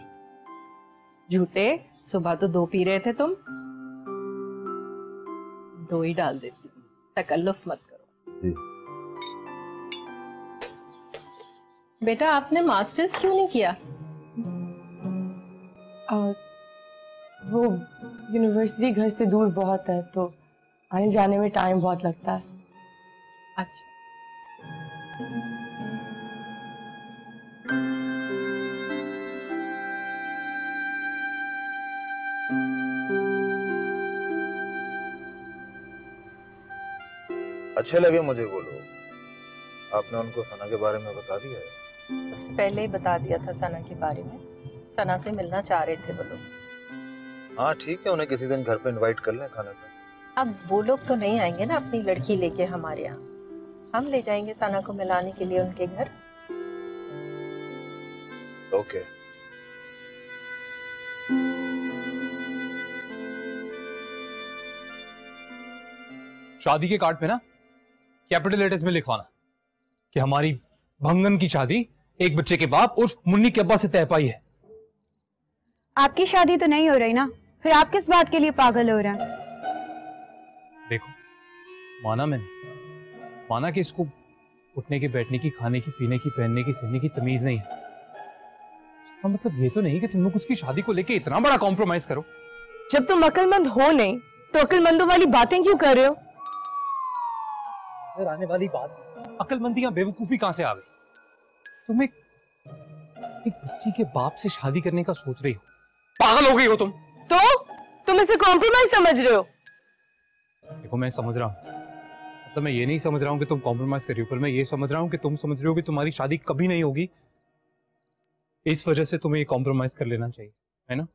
S12: झूठे, सुबह तो 2 पी रहे थे तुम। 2 ही डाल देती हूँ, तकल्लुफ मत करो।
S11: जी।
S12: बेटा आपने मास्टर्स क्यों नहीं किया?
S3: वो यूनिवर्सिटी घर से दूर बहुत है तो आने जाने में टाइम बहुत लगता है।
S12: अच्छा।
S11: अच्छे लगे मुझे वो लोग। आपने उनको सना के बारे में बता दिया है?
S12: सबसे पहले ही बता दिया था सना के बारे में। सना से मिलना चाह रहे थे वो लोग।
S11: हाँ ठीक है, उन्हें किसी दिन घर पे इनवाइट कर लें खाने पे।
S12: अब वो लोग तो नहीं आएंगे ना अपनी लड़की लेके हमारे यहाँ। हम ले जाएंगे सना को मिलाने के लिए उनके घर।
S11: ओके।
S6: शादी के कार्ड पे ना कैपिटल लेटर्स में लिखवाना कि हमारी भंगन की शादी एक बच्चे के बाप उर्फ मुन्नी के अब्बा से तय पाई है।
S4: आपकी शादी तो नहीं हो रही ना, फिर आप किस बात के लिए पागल हो रहे हैं?
S6: देखो, माना मैंने, माना कि इसको उठने की, बैठने की, खाने की, पीने की, पहनने की, सहने की तमीज नहीं है। इसका मतलब ये तो नहीं कि तुम लोग उसकी शादी को लेके इतना बड़ा कॉम्प्रोमाइज करो।
S3: जब तुम अक्लमंद हो नहीं तो अक्लमंदों वाली बातें क्यों कर रहे हो?
S6: आने वाली बात, अक्लमंदी या बेवकूफी कहां से आ गई? तुम एक बच्ची के बाप से शादी करने का सोच रही हो? पागल हो गई हो तुम?
S3: तो तुम इसे कॉम्प्रोमाइज समझ रहे हो?
S6: देखो मैं समझ रहा हूँ, मतलब मैं ये नहीं समझ रहा हूँ कि तुम कॉम्प्रोमाइज कर रही हो, पर मैं ये समझ रहा हूँ कि तुम समझ रहे हो कि तुम्हारी शादी कभी नहीं होगी। इस वजह से तुम्हें ये कॉम्प्रोमाइज कर लेना चाहिए, है ना?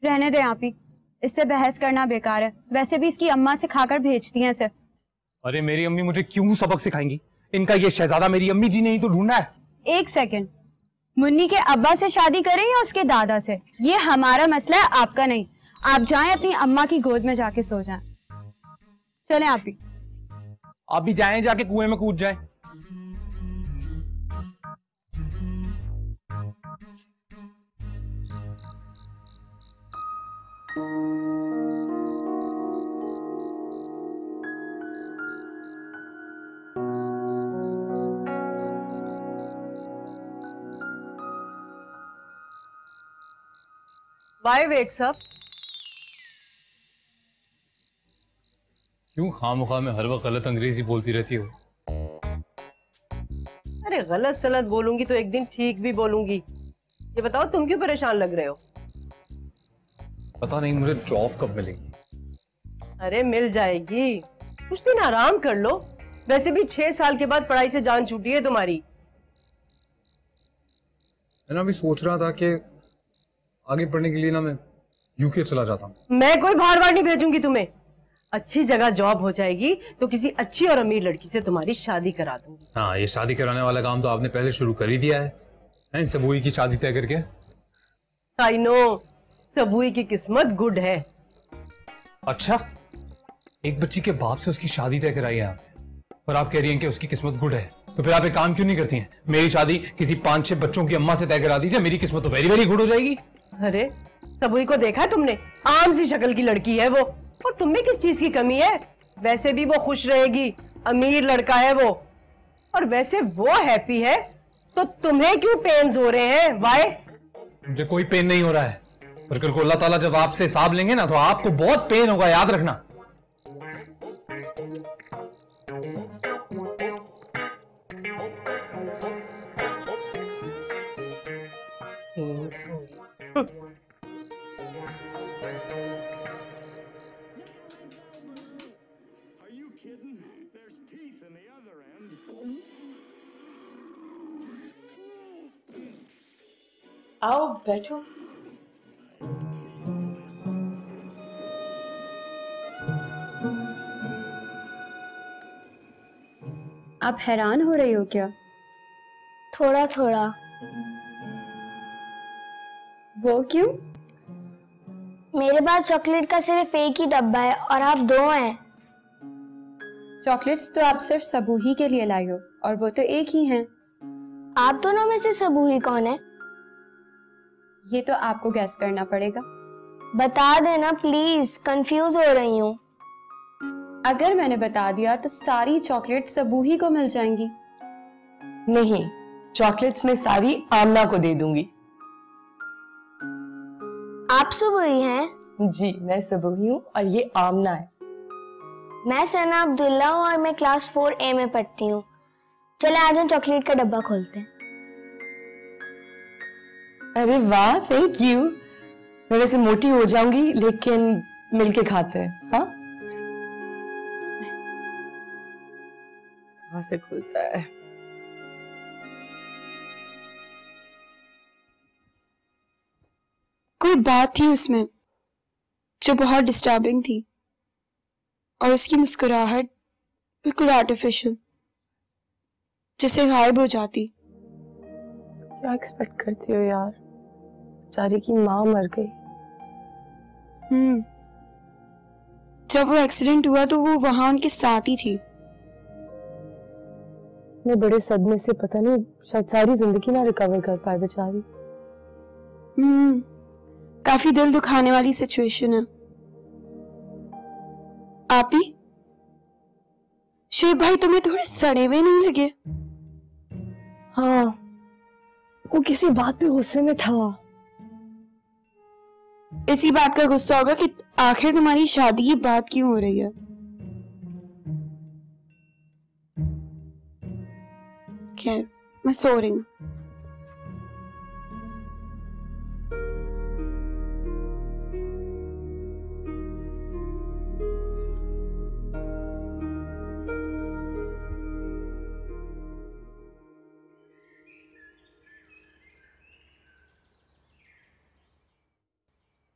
S4: रहने दे आप ही, इससे बहस करना बेकार है। वैसे भी इसकी अम्मा से खाकर भेजती हैं इसे।
S6: अरे मेरी अम्मी मुझे क्यों सबक सिखाएंगी? इनका ये शहजादा मेरी अम्मी जी ने ही तो ढूंढना है।
S4: एक सेकंड, मुन्नी के अब्बा से शादी करें या उसके दादा से, ये हमारा मसला है, आपका नहीं। आप जाएं अपनी अम्मा की गोद में जाके सो जाएं। चलें आप
S6: भी जाएं, जाके कुएं में कूद जाएं।
S2: Why wakes up?
S6: क्यों खामखा में हर वक्त गलत अंग्रेजी बोलती रहती हो?
S2: अरे गलत सलत बोलूंगी तो एक दिन ठीक भी बोलूंगी। ये बताओ तुम क्यों परेशान लग रहे हो?
S6: पता नहीं मुझे जॉब कब मिलेगी।
S2: अरे मिल जाएगी, कुछ दिन आराम कर लो। वैसे भी 6 साल के बाद पढ़ाई से जान छूटी है तुम्हारी।
S6: मैं ना अभी सोच रहा था कि आगे पढ़ने के लिए ना मैं यूके चला जाता हूँ।
S2: मैं कोई बाहर बाहर नहीं भेजूंगी तुम्हें। अच्छी जगह जॉब हो जाएगी तो किसी अच्छी और अमीर लड़की से तुम्हारी शादी करा दूंगी।
S6: हाँ, ये शादी कराने वाला काम तो आपने पहले शुरू कर ही दिया है सबूई की शादी तय करके।
S2: आई नो, सबूई की किस्मत गुड है।
S6: अच्छा, एक बच्ची के बाप से उसकी शादी तय कराई है आपने, और आप कह रही हैं कि उसकी किस्मत गुड है, तो फिर आप एक काम क्यों नहीं करती हैं? मेरी शादी किसी 5-6 बच्चों की अम्मा से तय करा दीजिए, मेरी किस्मत तो वेरी वेरी गुड हो जाएगी।
S2: अरे सबूई को देखा है तुमने? आम सी शक्ल की लड़की है वो, और तुम में किस चीज की कमी है? वैसे भी वो खुश रहेगी, अमीर लड़का है वो, और वैसे वो हैप्पी है, तो तुम्हें क्यों पेन्स हो रहे हैं? वाई?
S6: मुझे कोई पेन नहीं हो रहा है, पर कल को अल्लाह ताला जब आपसे हिसाब लेंगे ना तो आपको बहुत पेन होगा, याद रखना।
S3: आओ बैठो।
S4: आप हैरान हो रही हो क्या?
S7: थोड़ा थोड़ा।
S4: वो क्यों?
S7: मेरे पास चॉकलेट का सिर्फ एक ही डब्बा है और आप 2 हैं।
S4: चॉकलेट्स तो आप सिर्फ सबूही के लिए लाई हो, और वो तो एक ही हैं।
S7: आप दोनों में से सबूही कौन है?
S4: ये तो आपको गैस करना पड़ेगा।
S7: बता देना प्लीज, कंफ्यूज हो रही हूँ।
S4: अगर मैंने बता दिया तो सारी चॉकलेट सबूही को मिल जाएंगी।
S3: नहीं, चॉकलेट्स में सारी आमना को दे दूंगी।
S7: आप सबूही हैं?
S3: जी, मैं सबूही हूँ और ये आमना है।
S7: मैं सना अब्दुल्ला हूँ और मैं क्लास 4A में पढ़ती हूँ। चले आज हम चॉकलेट का डब्बा खोलते हैं।
S3: अरे वाह, थैंक यू। मैं वैसे मोटी हो जाऊंगी लेकिन मिलके खाते हैं। हाँ, कहाँ से खुलता है?
S4: कोई बात थी उसमें जो बहुत डिस्टर्बिंग थी, और उसकी मुस्कुराहट बिल्कुल आर्टिफिशियल, जैसे गायब हो जाती।
S3: क्या एक्सपेक्ट करती हो यार, बेचारी की माँ मर गई।
S4: जब वो एक्सीडेंट हुआ तो वो वहां उनके साथ ही थी।
S3: मैं बड़े सदमे से पता नहीं शायद सारी जिंदगी ना रिकवर कर पाए बेचारी।
S4: काफी दिल दुखाने वाली सिचुएशन है। आप ही शुएब भाई तुम्हें थोड़े सड़े हुए नहीं लगे?
S3: हाँ, वो किसी बात पे गुस्से में था।
S4: इसी बात का गुस्सा होगा कि आखिर तुम्हारी शादी की बात क्यों हो रही है। खैर, मैं सो रही हूँ।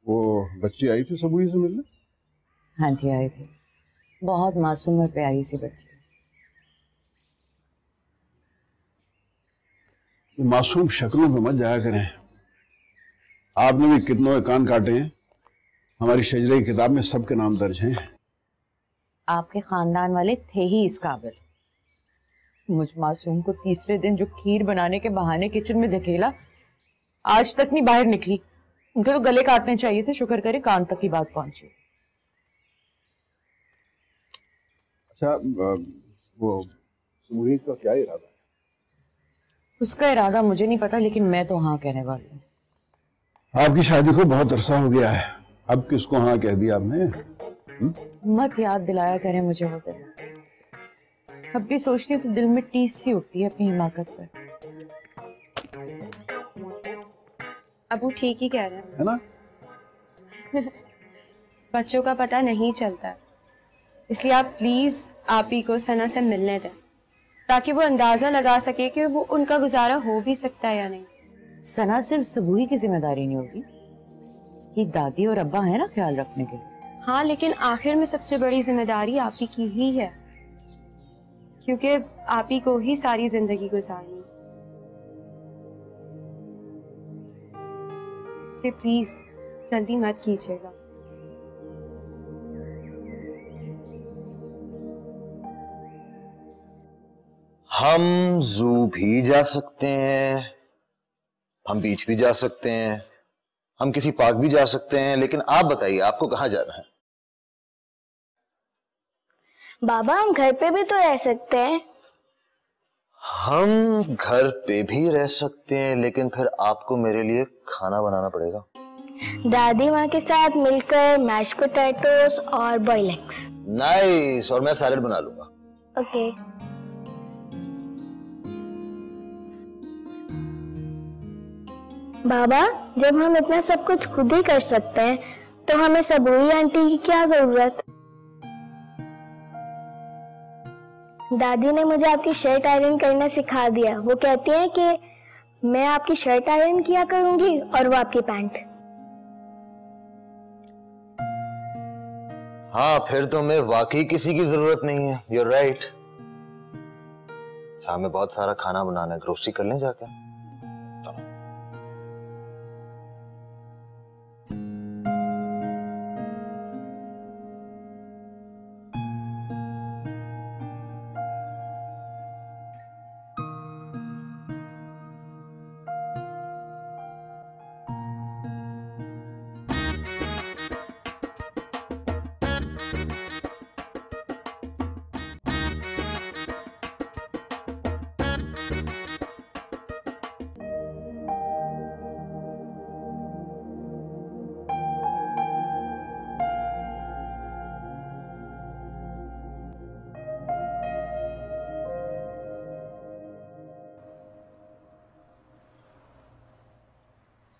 S1: वो बच्ची आई थी सबूही से मिलने?
S9: हाँ जी, आई थी। बहुत मासूम और प्यारी सी बच्ची।
S1: मासूम शक्लों पे मत जाया करें। आपने भी कितनों के कान काटे हैं। हमारी शजरे की किताब में सबके नाम दर्ज हैं।
S9: आपके खानदान वाले थे ही इस काबिल। मुझ मासूम को तीसरे दिन जो खीर बनाने के बहाने किचन में धकेला, आज तक नहीं बाहर निकली। उनके तो गले काटने चाहिए थे, शुक्र करे कान तक की बात पहुंची।
S1: अच्छा, वो समूही का क्या इरादा है?
S9: उसका इरादा मुझे नहीं पता, लेकिन मैं तो हाँ कहने वाली हूँ।
S1: आपकी शादी को बहुत अरसा हो गया है, अब किसको हाँ कह दिया आपने?
S9: मत याद दिलाया करें मुझे वो दिन। अब भी सोचती हूँ तो दिल में टीस सी उठती है अपनी हिमाकत पर।
S4: अबू ठीक ही कह रहे हैं,
S1: है ना?
S4: बच्चों का पता नहीं चलता, इसलिए आप प्लीज आप ही को सना से मिलने दें, ताकि वो अंदाजा लगा सके कि वो उनका गुजारा हो भी सकता है या नहीं।
S9: सना सिर्फ सबूही की जिम्मेदारी नहीं होगी, उसकी दादी और अब्बा है ना ख्याल रखने के लिए।
S4: हाँ, लेकिन आखिर में सबसे बड़ी जिम्मेदारी आप ही की ही है, क्योंकि आप ही को ही सारी जिंदगी गुजारनी। इसे प्लीज जल्दी मत कीजिएगा।
S13: हम जू भी जा सकते हैं, हम बीच भी जा सकते हैं, हम किसी पार्क भी जा सकते हैं, लेकिन आप बताइए आपको कहाँ जाना है?
S7: बाबा, हम घर पे भी तो रह सकते हैं।
S13: हम घर पे भी रह सकते हैं, लेकिन फिर आपको मेरे लिए खाना बनाना पड़ेगा।
S7: दादी माँ के साथ मिलकर मैश पोटैटोस और बॉयल एग्स।
S13: नाइस, और मैं सैलेड बना लूंगा।
S7: ओके। बाबा, जब हम इतना सब कुछ खुद ही कर सकते हैं तो हमें सबूही आंटी की क्या जरूरत? दादी ने मुझे आपकी शर्ट आयरन करना सिखा दिया। वो कहती हैं कि मैं आपकी शर्ट आयरन किया करूंगी और वो आपकी पैंट।
S13: हाँ, फिर तो मैं वाकई किसी की जरूरत नहीं है। You're right। शाम में बहुत सारा खाना बनाना है, ग्रोसरी कर लें जाकर।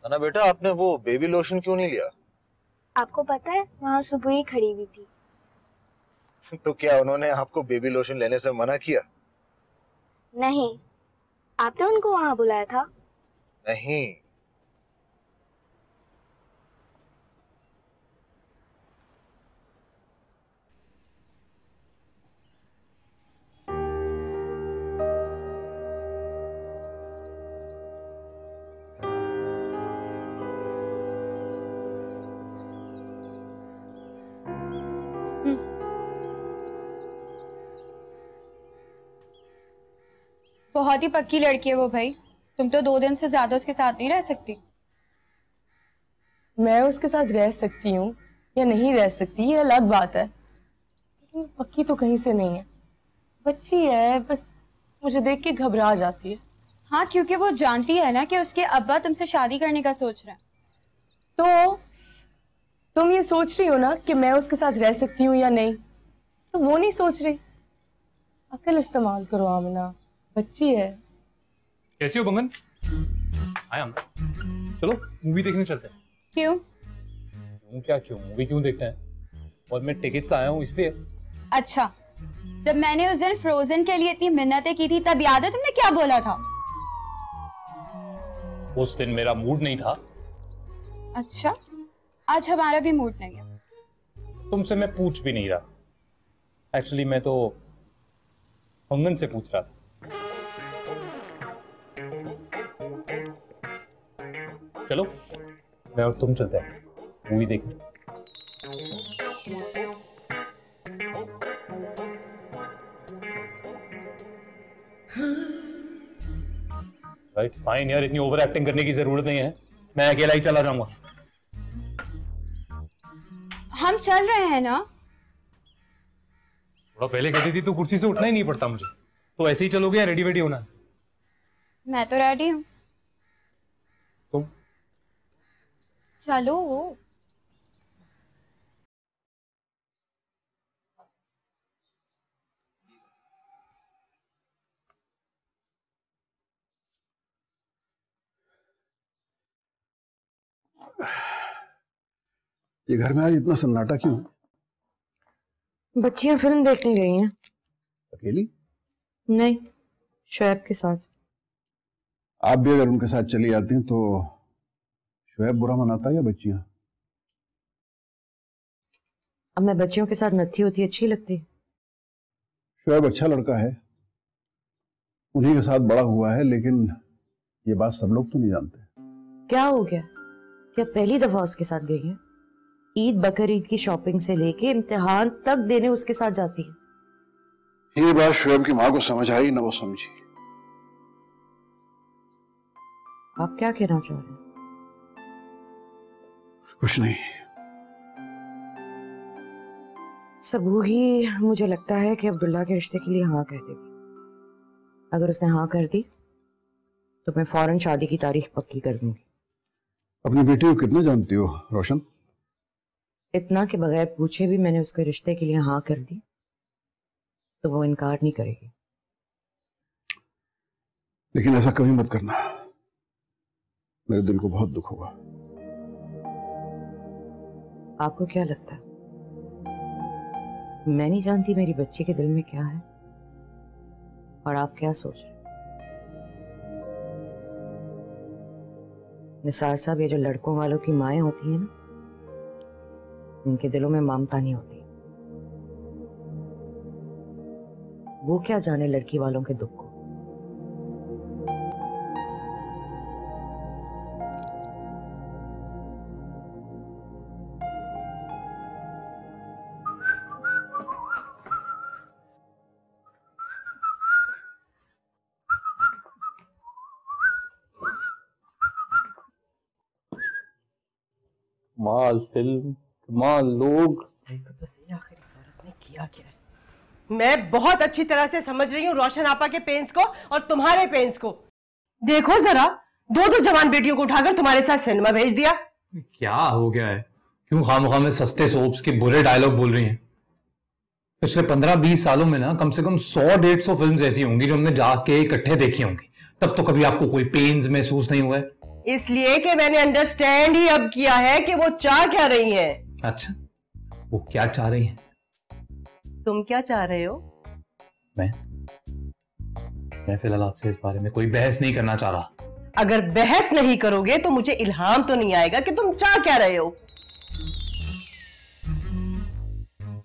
S13: ना बेटा, आपने वो बेबी लोशन क्यों नहीं लिया?
S7: आपको पता है वहाँ सुबह ही खड़ी हुई थी।
S13: तो क्या उन्होंने आपको बेबी लोशन लेने से मना किया?
S7: नहीं, आपने उनको वहाँ बुलाया था।
S13: नहीं।
S4: बहुत ही पक्की लड़की है वो भाई, तुम तो 2 दिन से ज्यादा उसके साथ नहीं रह सकती।
S3: मैं उसके साथ रह सकती हूँ या नहीं रह सकती ये अलग बात है, लेकिन पक्की तो कहीं से नहीं है। बच्ची है, बस मुझे देख के घबरा जाती है।
S4: हाँ, क्योंकि वो जानती है ना कि उसके अब्बा तुमसे शादी करने का सोच रहे हैं।
S3: तो तुम ये सोच रही हो ना कि मैं उसके साथ रह सकती हूँ या नहीं, तो वो नहीं सोच रही। अक्ल इस्तेमाल करो आमना, बच्ची है।
S6: कैसी हो बंगन? आया हम, चलो मूवी देखने चलते हैं।
S4: क्यों?
S6: क्यों मूवी क्यों देखते हैं? और मैं टिकट्स लाया हूँ इसलिए।
S4: अच्छा, जब मैंने उस दिन फ्रोजन के लिए इतनी मिन्नतें की थी तब याद है तुमने क्या बोला था?
S6: उस दिन मेरा मूड नहीं था।
S4: अच्छा, आज हमारा भी मूड नहीं है।
S6: तुमसे मैं पूछ भी नहीं रहा, एक्चुअली मैं तो बंगन से पूछ रहा था। चलो मैं और तुम चलते हैं मूवी देखने। राइट, फाइन यार, इतनी ओवर एक्टिंग करने की जरूरत नहीं है, मैं अकेला ही चला जाऊंगा।
S4: हम चल रहे हैं ना।
S6: थोड़ा पहले कहती थी तो कुर्सी से उठना ही नहीं पड़ता मुझे, तो ऐसे ही चलोगे या रेडी वेडी होना?
S4: मैं तो रेडी हूँ।
S6: तुम?
S4: चलो।
S1: ये घर में आज इतना सन्नाटा क्यों?
S9: बच्चियां फिल्म देखने गई हैं।
S1: अकेली?
S9: नहीं, शोएब के साथ।
S1: आप भी अगर उनके साथ चली आती हैं तो शोएब बुरा मनाता या बच्चियां?
S9: अब मैं बच्चियों के साथ नत्थी होती अच्छी लगती।
S1: शोएब अच्छा लड़का है, उन्हीं के साथ बड़ा हुआ है, लेकिन ये बात सब लोग तो नहीं जानते।
S9: क्या हो गया? क्या पहली दफा उसके साथ गई हैं? ईद बकर ईद की शॉपिंग से लेके इम्तिहान तक देने उसके साथ जाती है।
S1: ये बात शोएब की माँ को समझ आई ना वो समझी।
S9: आप क्या कहना चाह रहे हैं?
S1: कुछ नहीं।
S9: सबू ही मुझे लगता है कि अब्दुल्ला के रिश्ते के लिए हाँ कह देगी। अगर उसने हाँ कर दी तो मैं फौरन शादी की तारीख पक्की कर दूंगी।
S1: अपनी बेटी को कितना जानती हो रोशन?
S9: इतना कि बगैर पूछे भी मैंने उसके रिश्ते के लिए हाँ कर दी तो वो इनकार नहीं करेगी।
S1: लेकिन ऐसा कभी मत करना, मेरे दिल को बहुत दुख होगा।
S9: आपको क्या लगता है मैं नहीं जानती मेरी बच्ची के दिल में क्या है और आप क्या सोच रहे? निसार साहब, ये जो लड़कों वालों की माएं होती हैं ना, उनके दिलों में ममता नहीं होती। वो क्या जाने लड़की वालों के दुख को।
S6: माल फिल्म, माल लोग।
S2: तो सही, आखिर इस औरत ने किया क्या है? मैं बहुत अच्छी तरह से समझ रही हूँ रोशन आपा के पेन्स को और तुम्हारे पेन्स को। देखो जरा, 2 जवान बेटियों को उठाकर तुम्हारे साथ सिनेमा भेज दिया।
S6: क्या हो गया है? क्यों खामखा में सस्ते सोप्स के बुरे डायलॉग बोल रही हैं? पिछले 15-20 सालों में ना कम से कम 100-150 फिल्म्स ऐसी होंगी जो हमने जाके इकट्ठे देखी होंगी, तब तो कभी आपको कोई पेन्स महसूस नहीं हुआ है।
S2: इसलिए कि मैंने अंडरस्टैंड ही अब किया है कि वो चाह क्या रही हैं।
S6: अच्छा, वो क्या चाह रही हैं?
S2: तुम क्या चाह रहे हो?
S6: मैं फिलहाल आपसे इस बारे में कोई बहस नहीं करना चाह रहा।
S2: अगर बहस नहीं करोगे तो मुझे इल्हाम तो नहीं आएगा कि तुम चाह क्या रहे हो।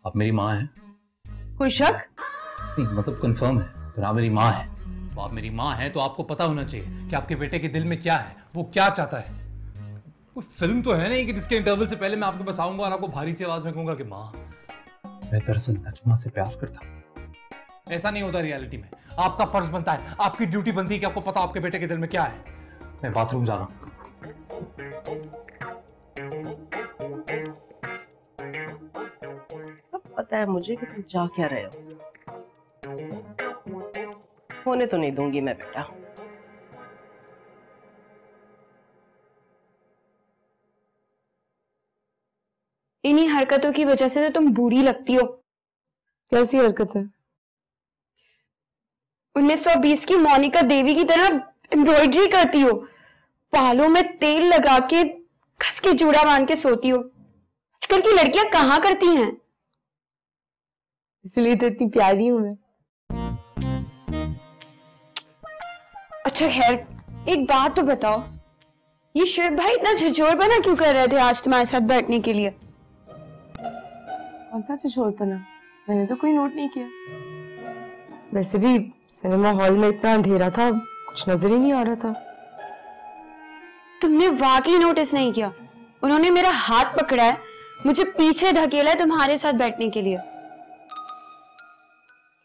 S6: आप मेरी माँ हैं?
S2: कोई शक
S6: नहीं, मतलब कंफर्म है। अगर आप मेरी माँ है तो आप मेरी माँ है तो आपको पता होना चाहिए कि आपके बेटे के दिल में क्या है, वो क्या चाहता है। कोई फिल्म तो है नहीं कि जिसके इंटरवल से पहले मैं आपके पास आऊंगा और आपको भारी सी आवाज में कहूंगा कि माँ, मैं दरअसल नजमा से प्यार करता हूँ। ऐसा नहीं होता रियलिटी में। आपका फर्ज बनता है, आपकी ड्यूटी बनती है कि आपको पता आपके बेटे के दिल में क्या है। मैं बाथरूम जा रहा हूँ।
S2: सब पता है मुझे कि तुम चाह क्या रहे हो। होने तो नहीं दूंगी मैं बेटा।
S4: इन्हीं हरकतों की वजह से तो तुम बुरी लगती हो।
S3: कैसी हरकत है?
S4: 1920 की मोनिका देवी की तरह एम्ब्रॉयडरी करती हो, बालों में तेल लगा के कस के जूड़ा बांध के सोती हो। आजकल की लड़कियां कहाँ करती हैं?
S3: इसलिए तो इतनी प्यारी हूं मैं।
S4: अच्छा खैर, एक बात तो बताओ, ये शुएब भाई इतना झिझोरपना क्यों कर रहे थे आज तुम्हारे साथ बैठने के लिए?
S3: कौन सा झिझोरपना? मैंने तो कोई नोट नहीं किया। वैसे भी सिनेमा हॉल में इतना अंधेरा था, कुछ नजर ही नहीं आ रहा था।
S4: तुमने वाकई नोटिस नहीं किया? उन्होंने मेरा हाथ पकड़ा है, मुझे पीछे धकेला है तुम्हारे साथ बैठने के लिए।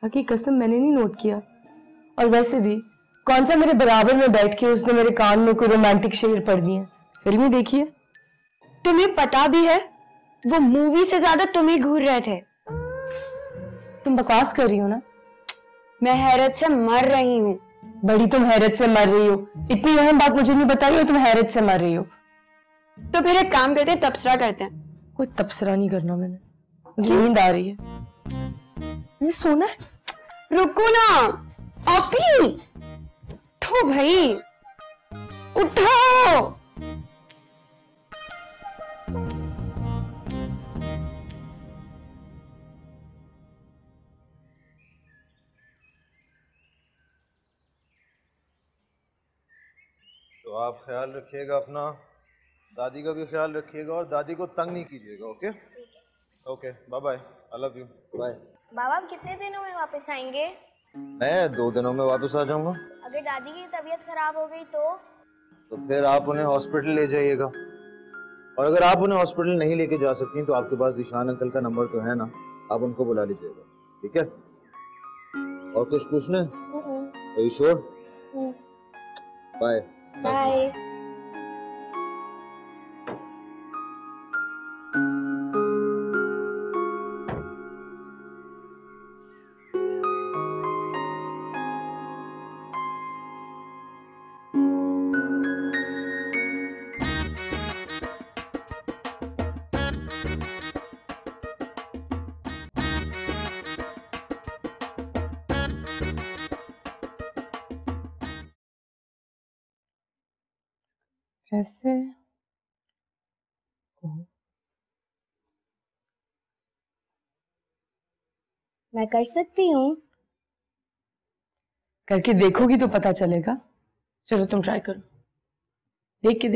S3: बाकी कसम मैंने नहीं नोट किया। और वैसे भी कौन सा मेरे बराबर में बैठ के उसने मेरे कान में कोई रोमांटिक शेर पढ़ दिए। फिल्म ही देखी है।
S4: तुम्हें पता भी है वो मूवी से ज्यादा तुम ही घूर रहे थे।
S3: तुम बकवास कर रही हो ना?
S4: मैं हैरत से मर रही हूँ।
S3: बड़ी तुम हैरत से मर रही हो। इतनी अहम बात मुझे नहीं बताई और तुम हैरत से मर रही हो।
S4: तो फिर एक काम करते हैं, तबसरा करते हैं।
S3: कोई तबसरा नहीं करना मैंने, मुझे नींद आ रही है। ये सोना है।
S4: रुको ना आपी, उठो भाई उठो।
S11: तो आप ख्याल रखिएगा अपना, दादी का भी ख्याल रखिएगा और दादी को तंग नहीं कीजिएगा। Okay okay, bye bye, I love you, bye.
S7: बाबा आप कितने दिनों में वापस आएंगे?
S11: मैं 2 दिनों में वापस आ जाऊंगा।
S7: अगर दादी की तबीयत खराब हो गई तो
S11: फिर आप उन्हें हॉस्पिटल ले जाइएगा। और अगर आप उन्हें हॉस्पिटल नहीं लेके जा सकती तो आपके पास जिशान अंकल का नंबर तो है ना, आप उनको बुला लीजिएगा, ठीक है? और कुछ पूछना है? Are you sure? Bye
S7: bye.
S3: कैसे?
S7: मैं कर सकती हूँ।
S3: करके देखोगी तो पता चलेगा। चलो तुम ट्राई करो। देख के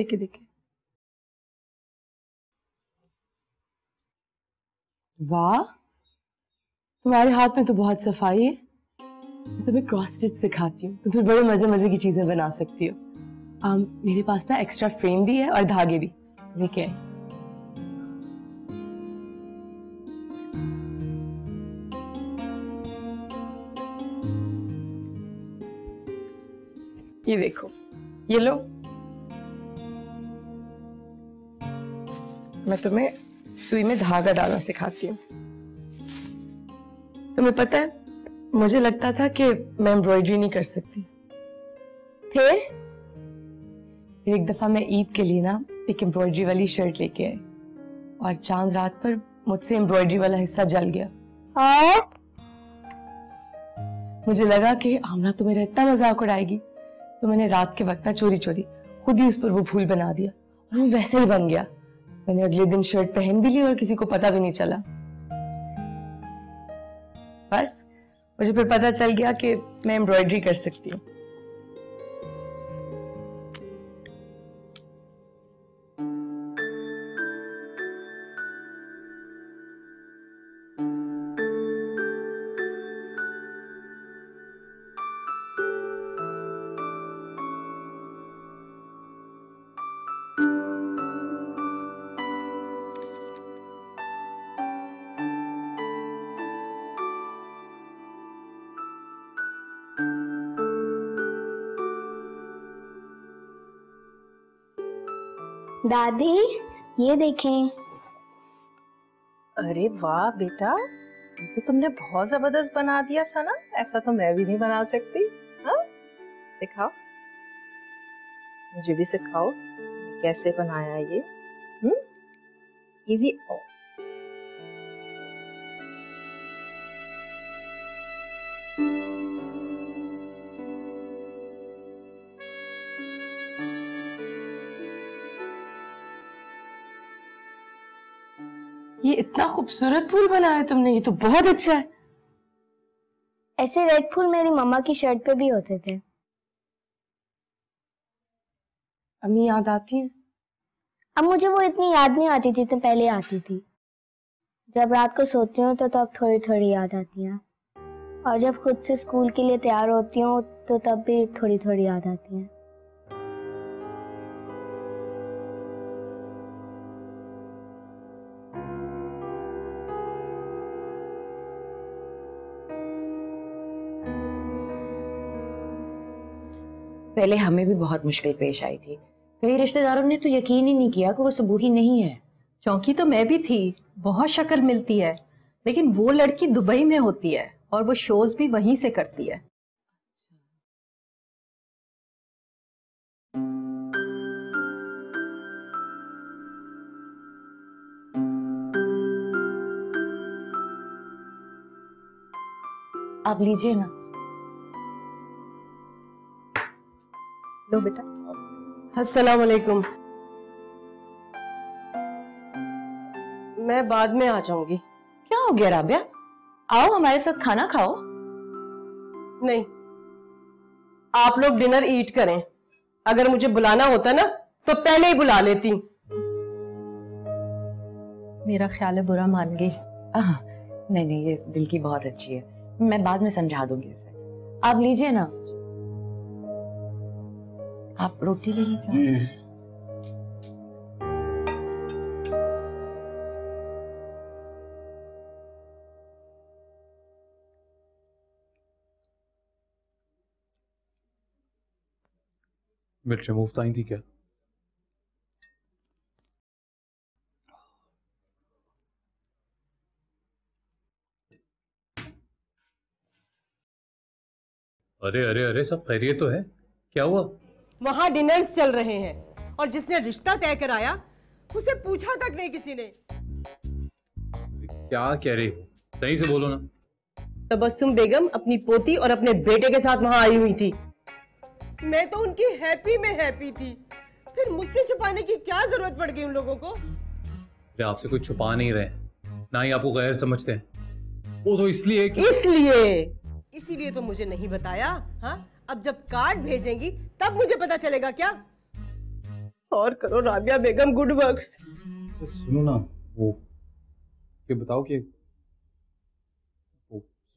S3: वाह, तुम्हारे हाथ में तो बहुत सफाई है। मैं तुम्हें क्रॉस स्टिच सिखाती हूँ तो फिर बड़े मजे मजे की चीजें बना सकती हो। मेरे पास ना एक्स्ट्रा फ्रेम भी है और धागे भी, लेके आए। ये देखो, ये लो। मैं तुम्हें सुई में धागा डालना सिखाती हूँ। तुम्हें पता है, मुझे लगता था कि मैं एम्ब्रॉयडरी नहीं कर सकती। फिर एक दफा मैं ईद के लिए ना एक एम्ब्रॉयडरी वाली शर्ट लेके आई और चांद रात पर मुझसे एम्ब्रॉयडरी वाला हिस्सा जल गया। मुझे लगा कि आमना तो मेरा इतना मजाक उड़ाएगी, तो मैंने रात के वक्त ना चोरी चोरी खुद ही उस पर वो फूल बना दिया और वो वैसे ही बन गया। मैंने अगले दिन शर्ट पहन भी ली और किसी को पता भी नहीं चला। बस मुझे फिर पता चल गया कि मैं एम्ब्रॉयडरी कर सकती हूँ।
S7: दादी ये देखें।
S12: अरे वाह बेटा, ये तो तुमने बहुत जबरदस्त बना दिया सना। ऐसा तो मैं भी नहीं बना सकती। हाँ, दिखाओ, मुझे भी सिखाओ कैसे बनाया ये। इजी।
S3: ये इतना खूबसूरत फूल बनाया तुमने, ये तो बहुत अच्छा है।
S7: ऐसे रेड फूल मेरी मम्मा की शर्ट पे भी होते थे।
S3: अम्मी याद आती है?
S7: अब मुझे वो इतनी याद नहीं आती जितनी पहले आती थी। जब रात को सोती हूँ तो तब थोड़ी थोड़ी याद आती है, और जब खुद से स्कूल के लिए तैयार होती हूँ तो तब भी थोड़ी थोड़ी याद आती है।
S9: पहले हमें भी बहुत मुश्किल पेश आई थी। कई रिश्तेदारों ने तो यकीन ही नहीं किया कि वो सबूही नहीं है।
S12: चौंकी तो मैं भी थी, बहुत शक्ल मिलती है, लेकिन वो लड़की दुबई में होती है और वो शोज भी वहीं से करती है।
S9: आप लीजिए ना।
S12: लो बेटा।
S2: अस्सलाम वालेकुम। मैं बाद में आ जाऊंगी।
S9: क्या हो गया राबिया? आओ हमारे साथ खाना खाओ।
S2: नहीं, आप लोग डिनर ईट करें। अगर मुझे बुलाना होता ना तो पहले ही बुला लेती।
S12: मेरा ख्याल है बुरा मान गई।
S9: नहीं नहीं, ये दिल की बहुत अच्छी है, मैं बाद में समझा दूंगी उसे। आप लीजिए ना। आप रोटी ले लीजिए।
S6: मिर्च मुफ्त आई थी क्या? अरे अरे अरे, सब खैरियत तो है? क्या हुआ?
S2: वहां डिनर्स चल रहे हैं और जिसने रिश्ता तय कराया उसे पूछा तक नहीं किसी ने।
S6: क्या कह रही हो? सही से बोलो ना।
S2: तबस्सुम बेगम अपनी पोती और अपने बेटे के साथ वहां आई हुई थी। मैं तो उनकी हैप्पी में हैप्पी थी, फिर मुझसे छुपाने की क्या जरूरत पड़ गई उन लोगों को?
S6: आपसे कुछ छुपा नहीं रहे, ना ही आपको गैर समझते हैं। वो तो इसलिए
S2: इसीलिए तो मुझे नहीं बताया। हाँ, अब जब कार्ड भेजेंगी तब मुझे पता चलेगा क्या? और करो राबिया बेगम, गुड वर्क्स।
S6: सुनो ना, वो ये बताओ कि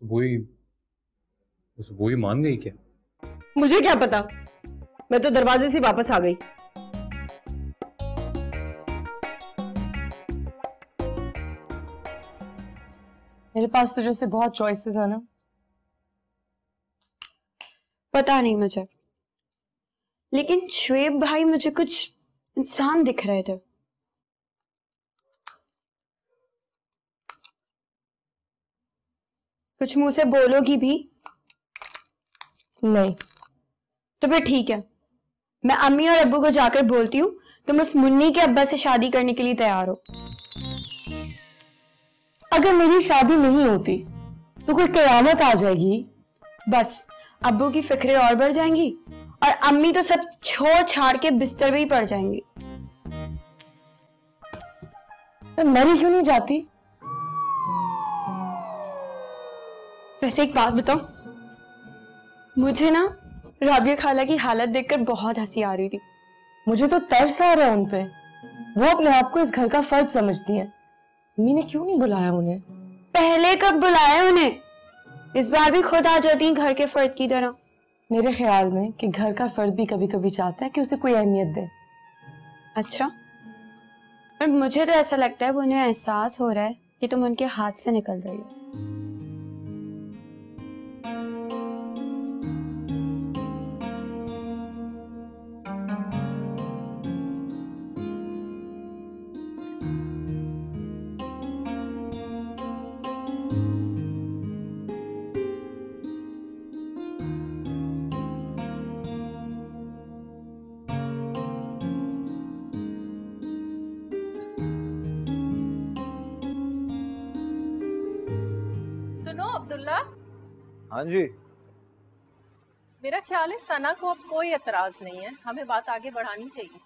S6: वो सुबोई मान गई क्या?
S2: मुझे क्या पता, मैं तो दरवाजे से वापस आ गई।
S3: मेरे पास तो जैसे बहुत चॉइसेस है ना।
S4: पता नहीं मुझे, लेकिन शुएब भाई मुझे कुछ इंसान दिख रहे थे। कुछ मुंह से बोलोगी भी?
S3: नहीं।
S4: तो फिर ठीक है, मैं अम्मी और अब्बू को जाकर बोलती हूँ तुम उस मुन्नी के अब्बा से शादी करने के लिए तैयार हो।
S3: अगर मेरी शादी नहीं होती तो कोई कयामत आ जाएगी।
S4: बस अब्बू की फिक्रें और बढ़ जाएंगी और अम्मी तो सब छोड़ छाड़ के बिस्तर पे ही पड़ जाएंगी।
S3: तो मरी क्यों नहीं जाती?
S4: वैसे एक बात बताओ, मुझे ना राबिया खाला की हालत देखकर बहुत हंसी आ रही थी।
S3: मुझे तो तरस आ रहा है उन पे। वो अपने आप को इस घर का फर्द समझती है। मम्मी ने क्यों नहीं बुलाया उन्हें?
S4: पहले कब बुलाया उन्हें? इस बार भी खुद आ जाती हैं घर के फर्द की तरह।
S3: मेरे ख्याल में कि घर का फर्द भी कभी कभी चाहता है कि उसे कोई अहमियत दे।
S4: अच्छा, पर मुझे तो ऐसा लगता है वो उन्हें एहसास हो रहा है कि तुम उनके हाथ से निकल रही हो।
S12: सुनो अब्दुल्ला,
S11: हाँ जी।
S12: मेरा ख्याल है सना को अब कोई एतराज नहीं है, हमें बात आगे बढ़ानी चाहिए।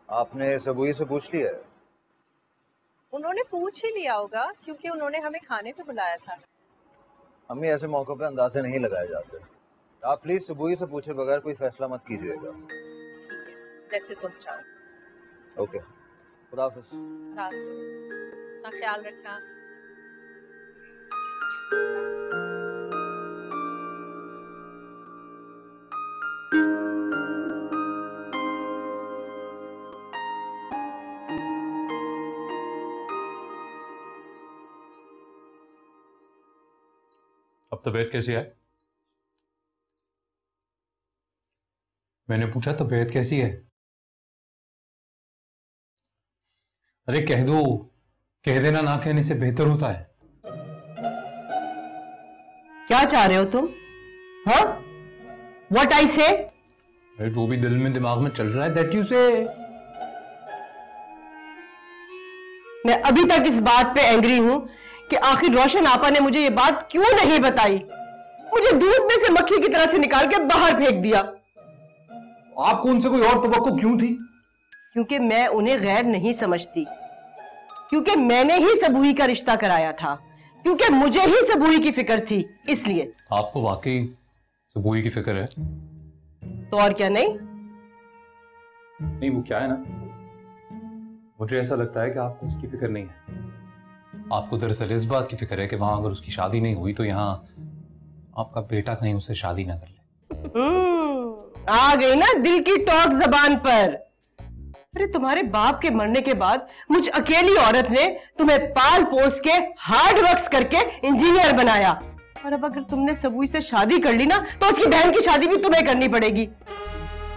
S11: आपने सबूई से पूछ लिया है?
S12: उन्होंने पूछ ही लिया होगा क्योंकि उन्होंने हमें खाने पे बुलाया था।
S11: अम्मी, ऐसे मौकों पे अंदाजे नहीं लगाए जाते। आप प्लीज सबूई से पूछे बगैर कोई फैसला मत कीजिएगा।
S12: ठीक है, जैसे तुम चाहो।
S11: ओके, खुदा हाफिज।
S12: अपना ख्याल रखना।
S6: अब तबीयत कैसी है? मैंने पूछा तबीयत कैसी है? अरे कह दो, कह देना ना कहने से बेहतर होता है।
S2: क्या चाह रहे हो तुम? हाँ? What I say?
S6: अरे जो भी दिल में दिमाग में चल रहा है दैट यू से।
S2: मैं अभी तक इस बात पे एंग्री हूं कि आखिर रोशन आपा ने मुझे ये बात क्यों नहीं बताई। मुझे दूध में से मक्खी की तरह से निकाल के बाहर फेंक दिया।
S6: आपको उनसे कोई और तवक्को क्यों थी?
S2: क्योंकि मैं उन्हें गैर नहीं समझती, क्योंकि मैंने ही सबूही का रिश्ता कराया था, क्योंकि मुझे ही सबूही की फिक्र थी, इसलिए।
S6: आपको वाकई सबूही की फिक्र है?
S2: तो और क्या?
S6: नहीं वो क्या है ना, मुझे ऐसा लगता है कि आपको उसकी फिक्र नहीं है। आपको दरअसल इस बात की फिक्र है कि वहां अगर उसकी शादी नहीं हुई तो यहाँ आपका बेटा कहीं उससे शादी ना कर ले।
S2: आ गई ना दिल की टॉक जबान पर। अरे तुम्हारे बाप के मरने के बाद मुझ अकेली औरत ने तुम्हें पाल पोस के हार्ड वर्क्स करके इंजीनियर बनाया, और अब अगर तुमने सबूई से शादी कर ली ना तो उसकी बहन की शादी भी तुम्हें करनी पड़ेगी।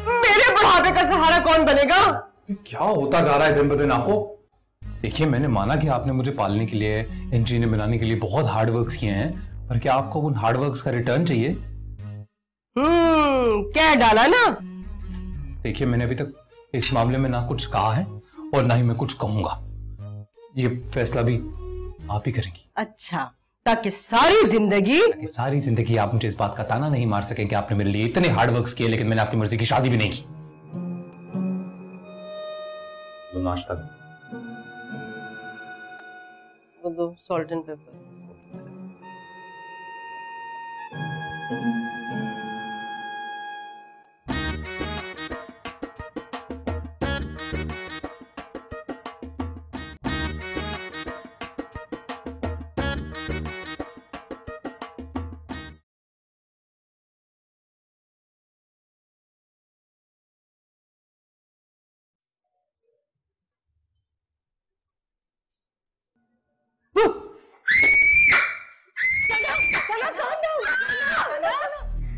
S2: मेरे बुढ़ापे का सहारा कौन बनेगा?
S6: क्या होता जा रहा है दिन ब दिन आपको? देखिए, मैंने माना कि आपने मुझे पालने के लिए, इंजीनियर बनाने के लिए बहुत हार्ड वर्क्स किए हैं, पर क्या आपको उन हार्ड वर्क्स का रिटर्न चाहिए?
S2: क्या डाला ना?
S6: देखिए, मैंने अभी तक इस मामले में ना कुछ कहा है और ना ही मैं कुछ कहूंगा। ये फैसला भी आप ही करेंगी।
S2: अच्छा, ताकि सारी जिंदगी
S6: आप मुझे इस बात का ताना नहीं मार सकें कि आपने मेरे लिए इतने हार्ड वर्क्स किए लेकिन मैंने आपकी मर्जी की शादी भी नहीं की। तो नाश्ता
S2: दो, सॉल्ट एंड पेपर।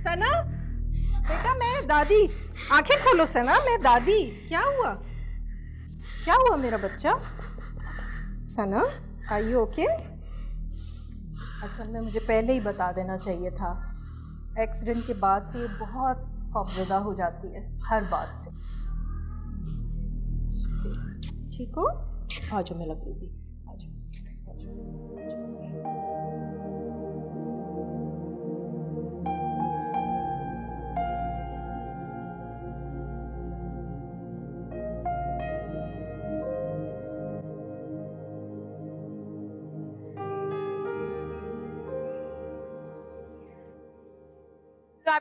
S12: सना, बेटा मैं दादी। आंखें खोलो सना, मैं दादी। क्या हुआ? क्या हुआ मेरा बच्चा? सना, आर यू ओके? असल में मुझे पहले ही बता देना चाहिए था। एक्सीडेंट के बाद से ये बहुत खौफजदा हो जाती है हर बात से। ठीक हो? आ जाओ मेरा बेबी, आ जाओ।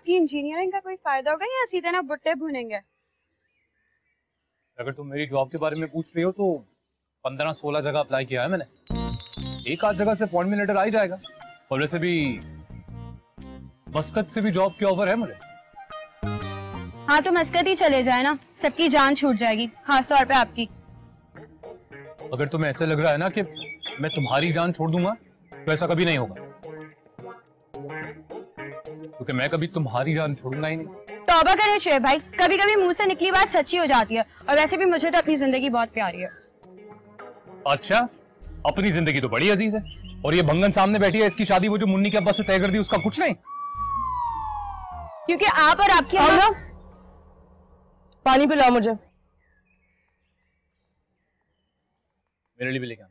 S4: आपकी इंजीनियरिंग का कोई फायदा होगा या सीधे ना बुट्टे भुनेंगे?
S6: अगर तुम मेरी जॉब के बारे में पूछ रही हो तो 15-16 जगह अप्लाई किया है मैंने। एक आध जगह से अपॉइंटमेंट लेटर आ ही जाएगा। और वैसे भी मस्कत से भी जॉब की ऑफर है मुझे।
S4: हाँ तो मस्कत ही चले जाए ना, सबकी जान छूट जाएगी, खास तौर पे आपकी।
S6: अगर तुम्हें ऐसे लग रहा है ना कि मैं तुम्हारी जान छोड़ दूंगा तो ऐसा कभी नहीं होगा, क्योंकि मैं कभी तुम्हारी जान छोड़ूंगा ही नहीं।
S4: तौबा करे शुएब भाई, कभी कभी मुंह से निकली बात सच्ची हो जाती है। और वैसे भी मुझे तो अपनी जिंदगी बहुत प्यारी है।
S6: अच्छा, अपनी जिंदगी तो बड़ी अजीज है। और ये भंगन सामने बैठी है, इसकी शादी वो जो मुन्नी के अब्बा से तय कर दी उसका कुछ नहीं?
S4: क्योंकि आप और आपकी अम्मा।
S3: पानी पिलाओ मुझे।
S6: मेरे लिए भी लेके आना।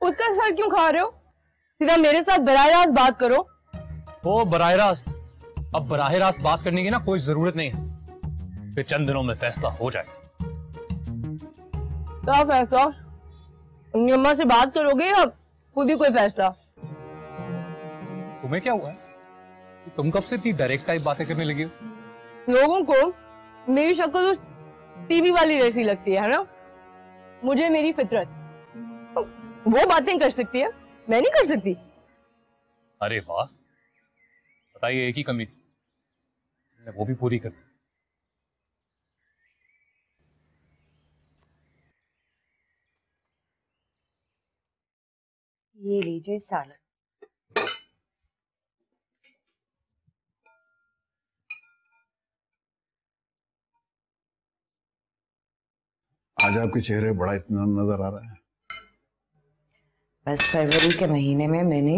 S3: उसका सर क्यों खा रहे हो? सीधा मेरे साथ बराह रास्त बात करो।
S6: वो बराह रास्त, अब बराह रास्त बात करने की ना कोई जरूरत नहीं है, फिर चंद दिनों में फैसला हो जाएगा।
S3: क्या फैसला? उनकी अम्मा से बात करोगे या खुद ही कोई फैसला?
S6: तुम्हें क्या हुआ है? तुम कब से इतनी डायरेक्ट टाइप बातें करने लगी हो?
S3: लोगों को मेरी शक्ल उस टीवी वाली जैसी लगती है ना? मुझे मेरी फितरत, वो बातें कर सकती है, मैं नहीं कर सकती।
S6: अरे वाह, बताइए, एक ही कमी थी, वो भी पूरी कर दी।
S9: ये लीजिए सालन।
S1: आज आपके चेहरे बड़ा इत्मीनान नजर आ रहा है।
S9: बस फरवरी के महीने में मैंने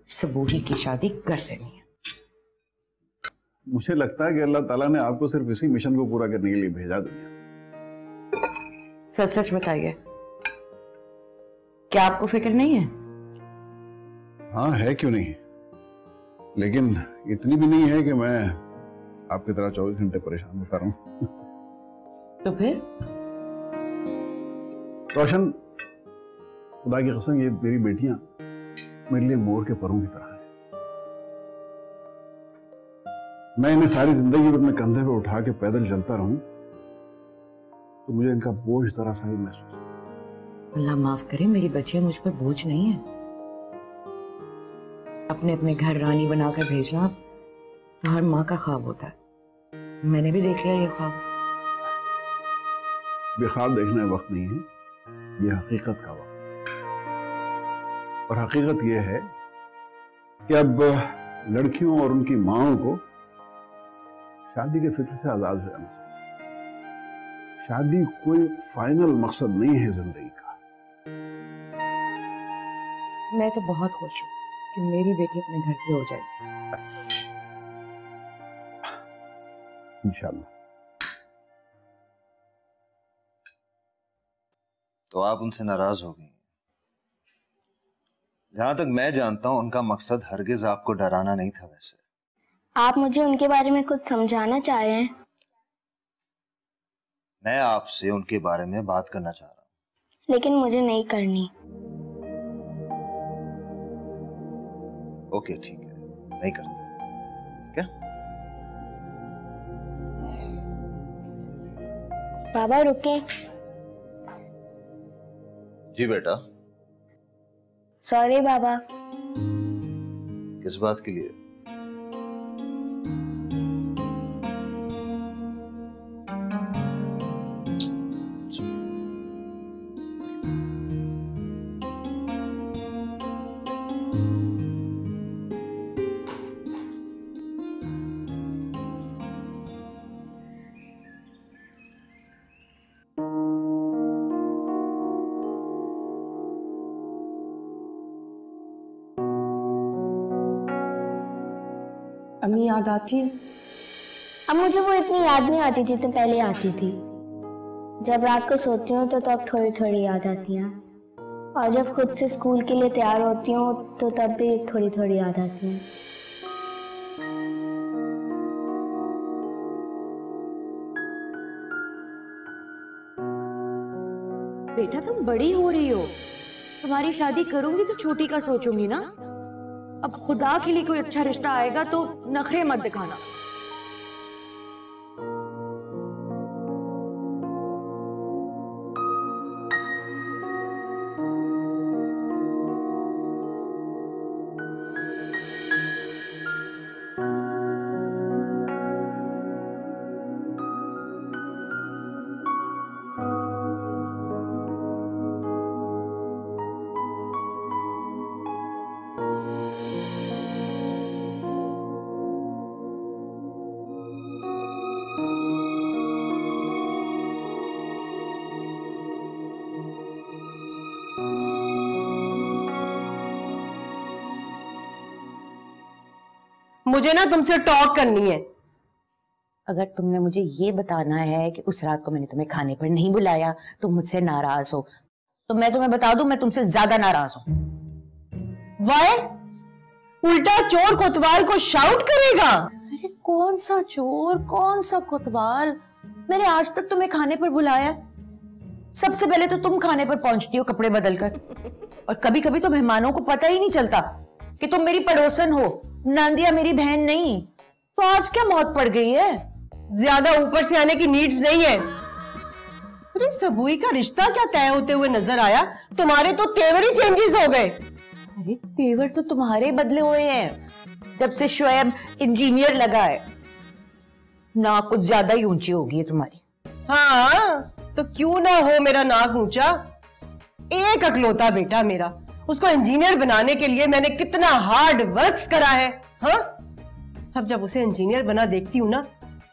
S9: सबूही की शादी कर देनी है।
S1: मुझे लगता है कि अल्लाह ताला ने आपको सिर्फ इसी मिशन को पूरा करने के लिए भेजा दिया।
S9: सच सच बताइए, क्या आपको फिक्र नहीं है?
S1: हाँ है, क्यों नहीं, लेकिन इतनी भी नहीं है कि मैं आपकी तरह 24 घंटे परेशान होता रहूं।
S9: तो फिर?
S1: रोशन, खुदा की कसम, ये मेरी बेटियां मेरे लिए मोर के परों की तरह है। मैं इन्हें सारी जिंदगी अपने कंधे पे उठा के पैदल चलता रहूं तो मुझे इनका बोझ जरा सा भी महसूस।
S9: अल्लाह माफ करे, मेरी बच्चियां मुझ पर बोझ नहीं है। अपने अपने घर रानी बनाकर भेजना तो हर माँ का ख्वाब होता है। मैंने भी देख लिया ये ख्वाब।
S1: ये ख्वाब देखने का वक्त नहीं है, ये हकीकत का वक्त। और हकीकत ये है कि अब लड़कियों और उनकी माओं को शादी के फिक्र से आजाद हो जाना चाहिए। शादी कोई फाइनल मकसद नहीं है जिंदगी का।
S9: मैं तो बहुत खुश हूँ कि मेरी बेटी अपने घर पे हो जाए, बस।
S1: इंशाल्लाह।
S13: तो आप उनसे नाराज हो गई? जहां तक मैं जानता हूं उनका मकसद हरगिज आपको डराना नहीं था। वैसे
S7: आप मुझे उनके बारे में कुछ समझाना चाह रहे हैं?
S13: मैं आपसे उनके बारे में बात करना चाह रहा हूं,
S7: लेकिन मुझे नहीं करनी।
S13: ओके ठीक है, नहीं करते। क्या
S7: बाबा रुके।
S13: जी बेटा।
S7: सॉरी बाबा।
S13: किस बात के लिए?
S3: अम्मी याद आती है?
S7: अब मुझे वो इतनी याद नहीं आती जितनी पहले आती थी। जब रात को सोती हूँ तो तब थोड़ी थोड़ी याद आती हैं, और जब खुद से स्कूल के लिए तैयार होती हूँ तो तब भी थोड़ी थोड़ी याद आती हैं।
S9: बेटा तुम बड़ी हो रही हो, तुम्हारी शादी करूंगी तो छोटी का सोचूंगी ना। अब खुदा के लिए कोई अच्छा रिश्ता आएगा तो नखरे मत दिखाना।
S2: मुझे ना तुमसे टॉक करनी है।
S9: अगर तुमने मुझे ये बताना है कि उस रात को मैंने तुम्हें खाने पर नहीं बुलाया, तुम मुझसे नाराज हो, तो मैं तुम्हें बता दूं मैं तुमसे ज्यादा नाराज हूं।
S2: वाई? उल्टा चोर कोतवाल को शाउट करेगा?
S9: अरे कौन सा चोर, कौन सा कोतवाल? मैंने आज तक तुम्हें खाने पर बुलाया? सबसे पहले तो तुम खाने पर पहुंचती हो कपड़े बदलकर, और कभी कभी तो मेहमानों को पता ही नहीं चलता कि तुम मेरी पड़ोसन हो, नांदिया मेरी बहन नहीं। तो आज क्या मौत पड़ गई है?
S2: ज्यादा ऊपर से आने की नीड्स नहीं है। अरे सबूई का रिश्ता क्या तय होते हुए नजर आया? तुम्हारे तो तेवर ही चेंजेस हो गए।
S9: अरे तेवर तो तुम्हारे बदले हुए हैं जब से शोएब इंजीनियर लगा है। नाक कुछ ज्यादा ही ऊंची हो गई है तुम्हारी।
S2: हाँ तो क्यों ना हो मेरा नाक ऊंचा। एक अकलौता बेटा मेरा, उसको इंजीनियर बनाने के लिए मैंने कितना हार्ड वर्क्स करा है। हाँ, अब जब उसे इंजीनियर बना देखती हूँ ना,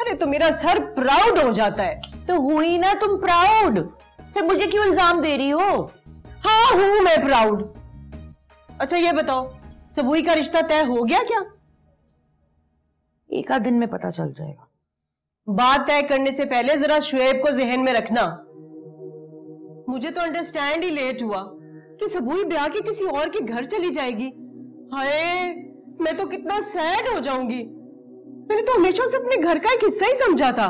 S2: अरे तो मेरा सर प्राउड हो जाता है।
S9: तो हुई ना तुम प्राउड, फिर मुझे क्यों इल्जाम दे रही हो?
S2: हाँ हूं मैं प्राउड। अच्छा ये बताओ, सबूई का रिश्ता तय हो गया क्या?
S9: एक आध दिन में पता चल जाएगा।
S2: बात तय करने से पहले जरा शुएब को जहन में रखना। मुझे तो अंडरस्टैंड ही लेट हुआ कि सबूई ब्याह के किसी और के घर चली जाएगी। हाय, मैं तो कितना सैड हो जाऊंगी। मैंने तो हमेशा उसे अपने घर का एक हिस्सा ही समझा था।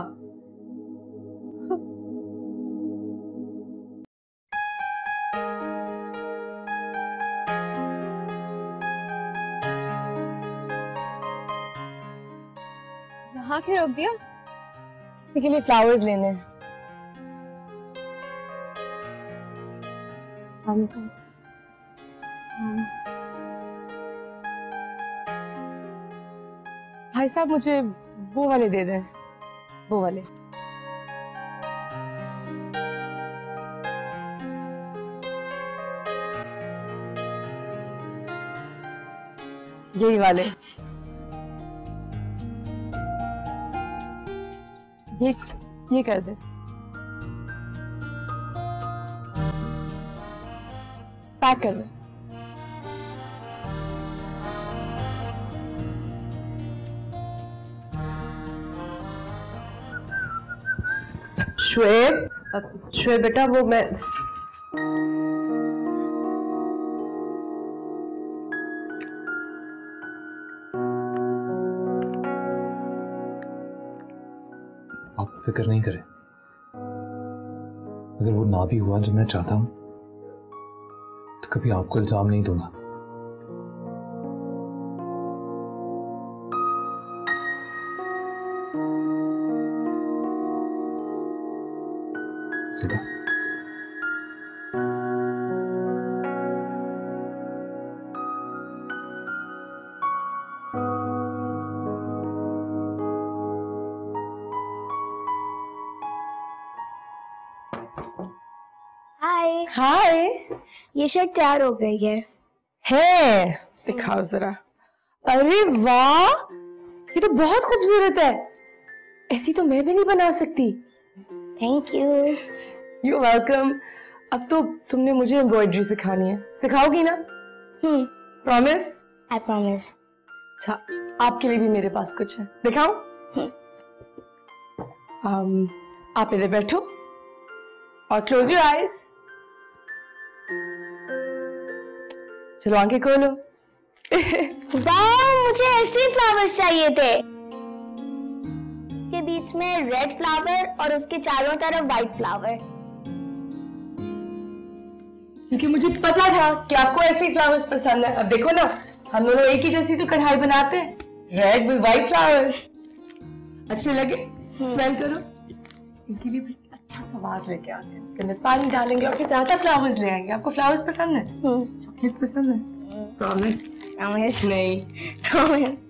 S4: यहाँ क्यों रोक दिया?
S3: किसी के लिए फ्लावर्स लेने हैं। भाई साहब मुझे वो वाले दे दें, वो वाले। यही वाले। ये कर दे। पैक कर दे।
S2: शुएब बेटा, वो मैं
S6: आप फिक्र नहीं करें। अगर वो ना भी हुआ जो मैं चाहता हूं तो कभी आपको इल्जाम नहीं दूंगा।
S7: हाय।
S3: हाय।
S7: ये शर्ट तैयार हो गई
S3: है। दिखाओ जरा। अरे वाह, ये तो बहुत खूबसूरत है। ऐसी तो मैं भी नहीं बना सकती।
S7: Thank you.
S3: You welcome. अब तो तुमने मुझे एम्ब्रॉयडरी सिखानी है, सिखाओगी ना? प्रॉमिस?
S7: I promise.
S3: अच्छा, आपके लिए भी मेरे पास कुछ है, दिखाओ। आप इधर बैठो और क्लोज योर आईज। चलो आंखें खोलो।
S7: वाह, मुझे ऐसे ही फ्लावर्स चाहिए थे। के बीच में रेड फ्लावर और उसके चारों तरफ व्हाइट फ्लावर।
S3: क्योंकि मुझे पता था कि आपको ऐसे ही फ्लावर्स पसंद है। अब देखो ना, हम दोनों एक ही जैसी तो कढ़ाई बनाते हैं, रेड विद व्हाइट फ्लावर्स। अच्छे लगे? स्मेल करो। इनके लिए भी अच्छा सा वाज लेके आते हैं, उसके अंदर पानी डालेंगे और फिर ज्यादा फ्लावर्स ले आएंगे। आपको फ्लावर्स पसंद है? चॉकलेट्स पसंद है? प्रॉमिस?
S7: प्रॉमिस
S3: नहीं।
S7: प्रॉमिस।